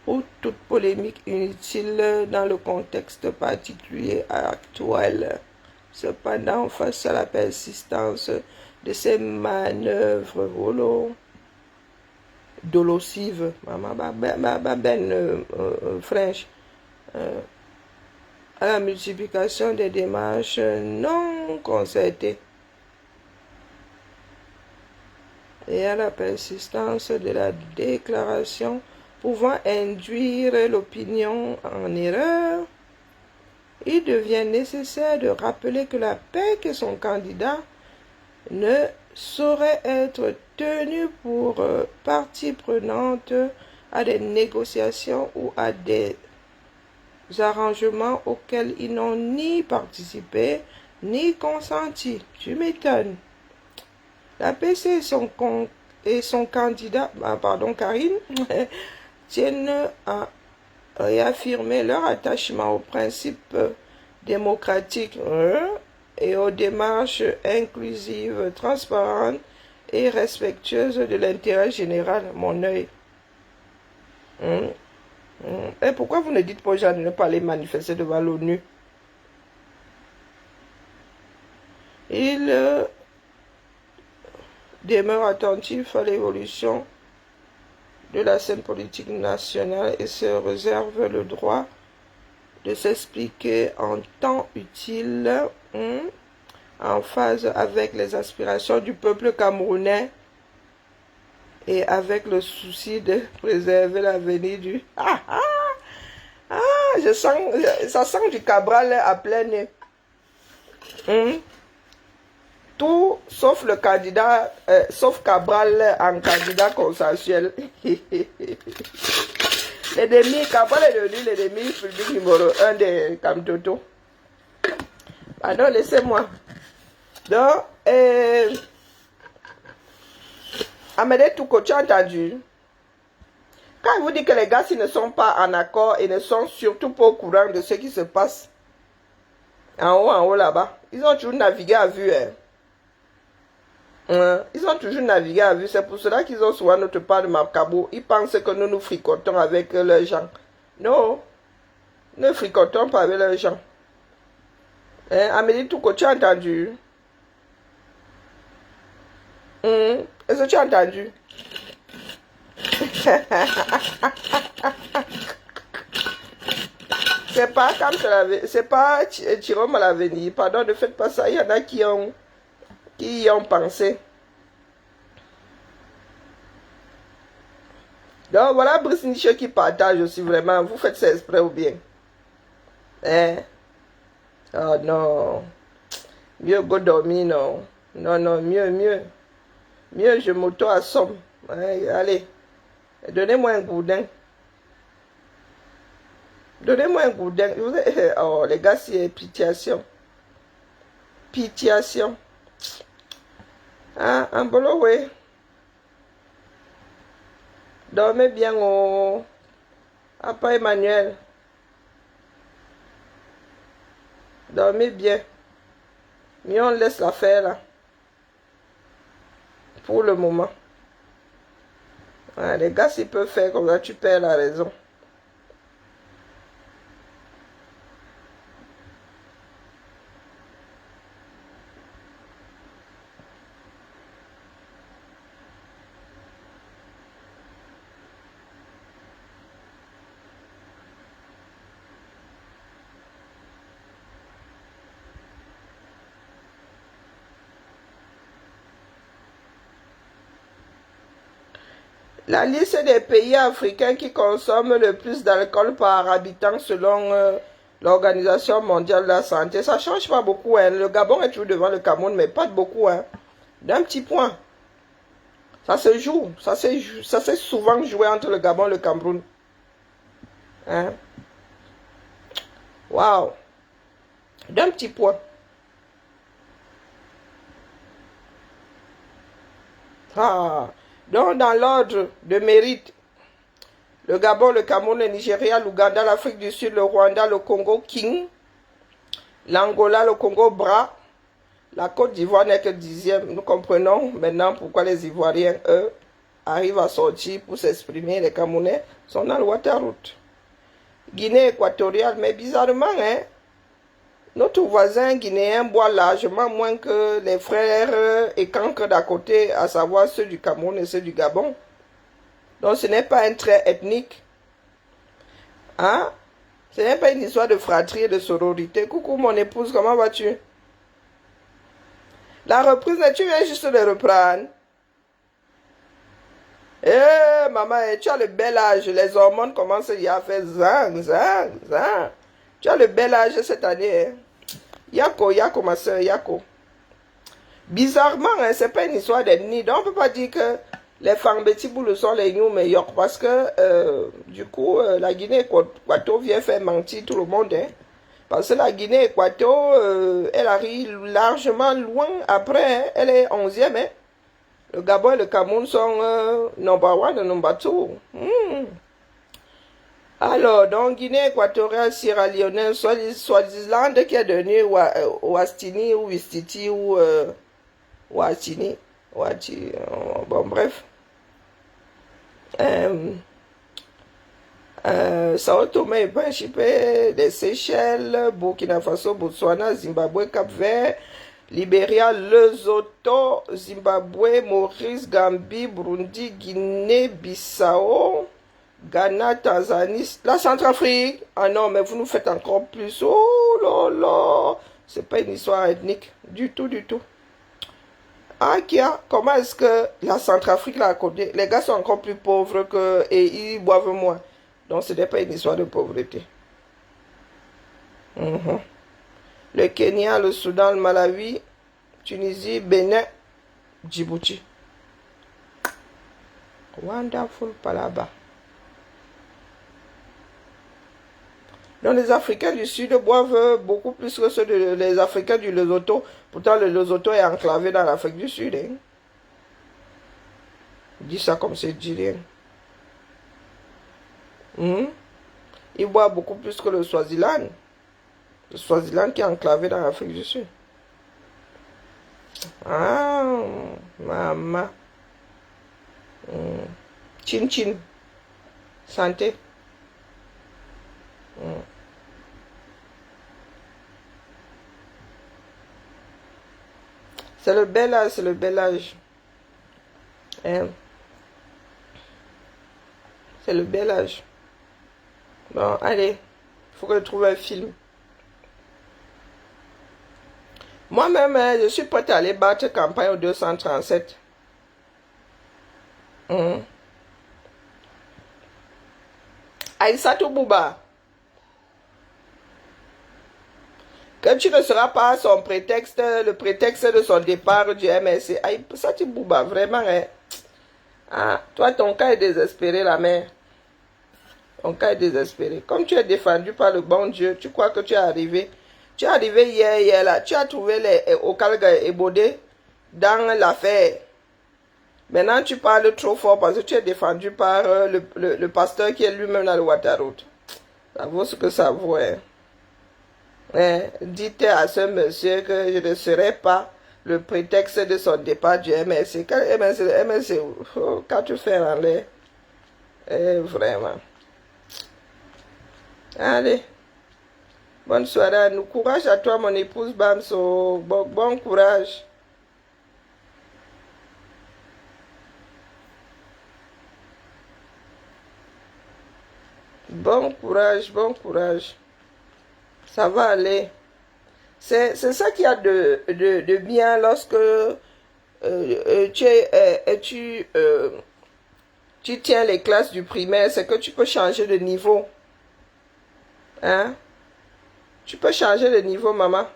ou toute polémique inutile dans le contexte particulier actuel. Cependant, face à la persistance de ces manœuvres dolosives, French, à la multiplication des démarches non concertées et à la persistance de la déclaration pouvant induire l'opinion en erreur, il devient nécessaire de rappeler que la PEC et son candidat ne sauraient être tenus pour partie prenante à des négociations ou à des arrangements auxquels ils n'ont ni participé ni consenti. Tu m'étonnes. La PC et son candidat, Karine, tiennent à réaffirmer leur attachement aux principes démocratiques et aux démarches inclusives, transparentes et respectueuses de l'intérêt général. Mon œil. Et pourquoi vous ne dites pas aux gens de ne pas aller manifester devant l'ONU? Il demeure attentif à l'évolution de la scène politique nationale et se réserve le droit de s'expliquer en temps utile, en phase avec les aspirations du peuple camerounais et avec le souci de préserver l'avenir du... ça sent du Cabral à plein nez. Tout sauf le candidat, sauf Cabral en candidat consensuel. L'ennemi, Cabral est devenu l'ennemi public numéro 1 de Kamtoto. Pardon, laissez-moi. Donc, Amédée Touko, tu as entendu? Quand il vous dit que les gars, s'ils ne sont pas en accord et ne sont surtout pas au courant de ce qui se passe en haut là-bas, ils ont toujours navigué à vue. Ils ont toujours navigué à vue. C'est pour cela qu'ils ont souvent notre part de Macabo. Ils pensent que nous nous fricotons avec leurs gens. Non, ne fricotons pas avec leurs gens. Amélie Touko, tu as entendu? Est-ce que tu as entendu? C'est pas comme je l'avais. C'est pas Thierry à l'avenir. Pardon, ne faites pas ça. Il y en a qui y ont pensé. Donc voilà Brice Niche qui partage aussi vraiment. Vous faites ça exprès ou bien? Oh non. Mieux go dormir, non. Non, mieux. Mieux, je m'auto-assomme. Allez. Donnez-moi un gourdin. Donnez-moi un gourdin. Oh, les gars, c'est pitiation. Pitiation. Un bolo, oui. Dormez bien, oh. Papa Emmanuel. Dormez bien. Mais on laisse l'affaire là. Pour le moment. Les gars, s'ils peuvent faire comme ça, tu perds la raison. La liste des pays africains qui consomment le plus d'alcool par habitant selon l'Organisation mondiale de la santé, ça ne change pas beaucoup. Le Gabon est toujours devant le Cameroun, mais pas de beaucoup. D'un petit point. Ça se joue. Ça s'est souvent joué entre le Gabon et le Cameroun. Waouh. D'un petit point. Donc, dans l'ordre de mérite, le Gabon, le Cameroun, le Nigeria, l'Ouganda, l'Afrique du Sud, le Rwanda, le Congo, King, l'Angola, le Congo, Bras, la Côte d'Ivoire n'est que 10e. Nous comprenons maintenant pourquoi les Ivoiriens, eux, arrivent à sortir pour s'exprimer. Les Camerounais sont dans le Waterroute. Guinée équatoriale, mais bizarrement, notre voisin guinéen boit largement moins que les frères et cancres d'à côté, à savoir ceux du Cameroun et ceux du Gabon. Donc ce n'est pas un trait ethnique. Ce n'est pas une histoire de fratrie et de sororité. Coucou mon épouse, comment vas-tu? La reprise, tu viens juste de reprendre. Maman, tu as le bel âge. Les hormones commencent à faire zang. Tu as le bel âge cette année. Yako, ma soeur, Yako. Bizarrement, c'est pas une histoire d'ethnie. Donc, on peut pas dire que les Fambetiboulou sont les New meilleurs. Parce que, du coup, la Guinée-Équato vient faire mentir tout le monde. Parce que la Guinée-Équato, elle arrive largement loin après. Elle est 11e. Le Gabon et le Cameroun sont number 1 et number 2. Alors, donc, Guinée équatoriale, Sierra Leone, Swaziland qui est devenu Ouastini ou Wistiti ou Ouattini. Bon, bref. Sao Tomé et Principe, les Seychelles, Burkina Faso, Botswana, Zimbabwe, Cap-Vert, Libéria, Lesotho, Zimbabwe, Maurice, Gambie, Burundi, Guinée, Bissau, Ghana, Tanzanie, la Centrafrique. Ah non, mais vous nous faites encore plus. Oh là là, c'est pas une histoire ethnique. Du tout, du tout. Ah, Kia, comment est-ce que la Centrafrique là à côté, les gars sont encore plus pauvres que, et ils boivent moins. Donc ce n'est pas une histoire de pauvreté. Le Kenya, le Soudan, le Malawi, Tunisie, Bénin, Djibouti. Wonderful Palaba. Donc les Africains du Sud boivent beaucoup plus que ceux les Africains du Lesotho. Pourtant le Lesotho est enclavé dans l'Afrique du Sud. Hein. Je dis ça comme c'est dit rien. Ils boivent beaucoup plus que le Swaziland. Le Swaziland qui est enclavé dans l'Afrique du Sud. Ah, maman. Chin chin. Santé. C'est le bel âge, c'est le bel âge. Hein? C'est le bel âge. Bon, allez. Il faut que je trouve un film. Moi-même, je suis prête à aller battre campagne au 237. Aïssatou Bouba. Que tu ne seras pas son prétexte, le prétexte de son départ du MSC. Aïssatou Bouba, vraiment, hein. Ah, toi, ton cas est désespéré, la mère. Ton cas est désespéré. Comme tu es défendu par le bon Dieu, tu crois que tu es arrivé. Tu es arrivé hier là. Tu as trouvé les Okalga et Bodé dans l'affaire. Maintenant, tu parles trop fort parce que tu es défendu par le pasteur qui est lui-même dans le Waterroute. Ça vaut ce que ça vaut. Hein. Dites à ce monsieur que je ne serai pas le prétexte de son départ du MSC. MSC, quand tu fais en l'air. Vraiment. Allez. Bonne soirée. Nous courage à toi, mon épouse Bamso. Bon courage. Bon courage, bon courage. Ça va aller. C'est ça qu'il y a de bien lorsque tu tiens les classes du primaire, c'est que tu peux changer de niveau. Hein? Tu peux changer de niveau, maman.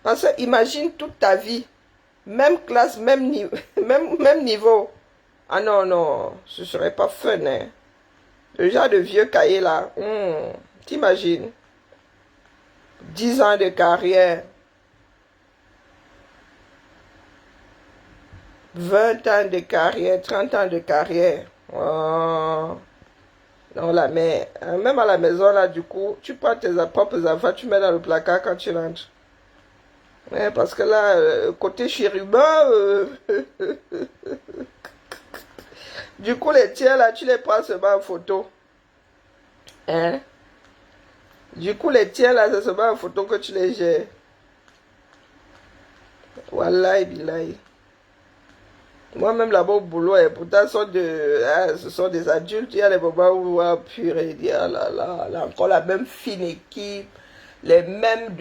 Parce que imagine toute ta vie, même classe, même niveau. Ah non, non, ce serait pas fun, hein? Le genre de vieux cahier là, t'imagines? 10 ans de carrière, 20 ans de carrière, 30 ans de carrière. Oh. Non, la mère, même à la maison là, du coup, tu prends tes propres enfants, tu mets dans le placard quand tu rentres. Ouais, parce que là, côté chérubin, du coup, les tiens là, tu les prends seulement en photo. Hein? Du coup, les tiens là, c'est seulement en photo que tu les gères. Wallahi, billahi. Moi-même là-bas au boulot, et pourtant ce sont des adultes. Il y a des moments où, purée, il dit, ah là là, encore la même fine équipe, les mêmes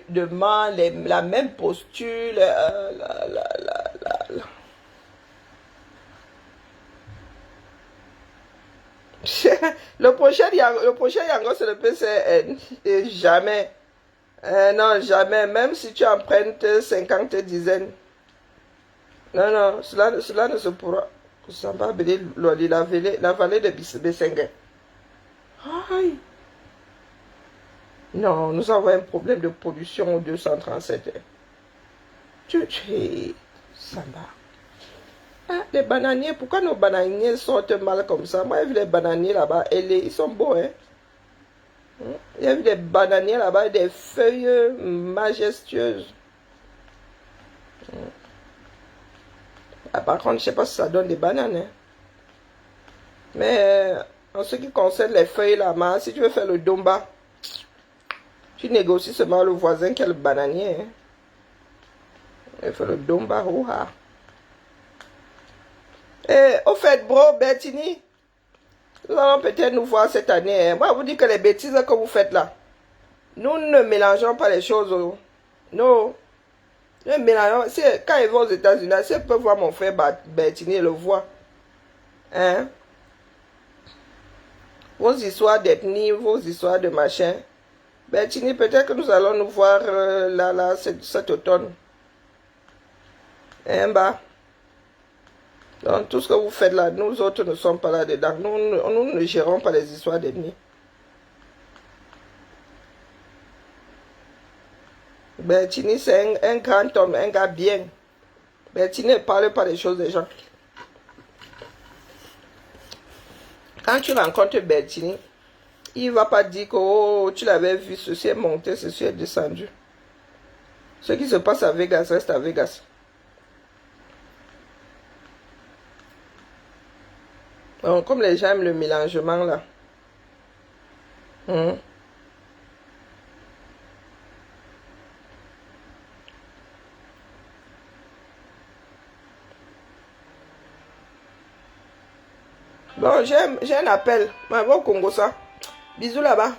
demandes, la même posture. Le prochain Yango, c'est le PCN. Et jamais. Non, jamais. Même si tu empruntes 50 dizaines. Non, non, cela ne se pourra. Ça va appeler la vallée de Bessengue. Aïe. Non, nous avons un problème de pollution au 237. Ça va. Ah, les bananiers, pourquoi nos bananiers sortent mal comme ça? Moi, j'ai vu les bananiers là-bas, ils sont beaux, hein. J'ai vu des bananiers là-bas, des feuilles majestueuses. Ah, par contre, je sais pas si ça donne des bananes, hein. Mais en ce qui concerne les feuilles là-bas, si tu veux faire le domba, tu négocies seulement le voisin qui a le bananier, hein. Il fait le domba, ouha. Et au fait, bro, Bertini, nous allons peut-être nous voir cette année, hein. Moi, je vous dis que les bêtises que vous faites là, nous ne mélangeons pas les choses. Oh. Non. Nous mélangeons. Quand ils vont aux États-Unis, si ils peuvent voir mon frère Bertini, ils le voient. Hein? Vos histoires d'ethnie, vos histoires de machin. Bertini, peut-être que nous allons nous voir là, cet automne. Hein, bah. Donc, tout ce que vous faites là, nous autres ne sommes pas là-dedans. Nous ne gérons pas les histoires d'ethnie. Bertini, c'est un grand homme, un gars bien. Bertini ne parle pas des choses des gens. Quand tu rencontres Bertini, il ne va pas dire que oh, tu l'avais vu, ceci est monté, ceci est descendu. Ce qui se passe à Vegas reste à Vegas. Donc, comme les gens aiment le mélangement là. Bon, j'ai un appel. Mais au Congo ça. Bisous là-bas.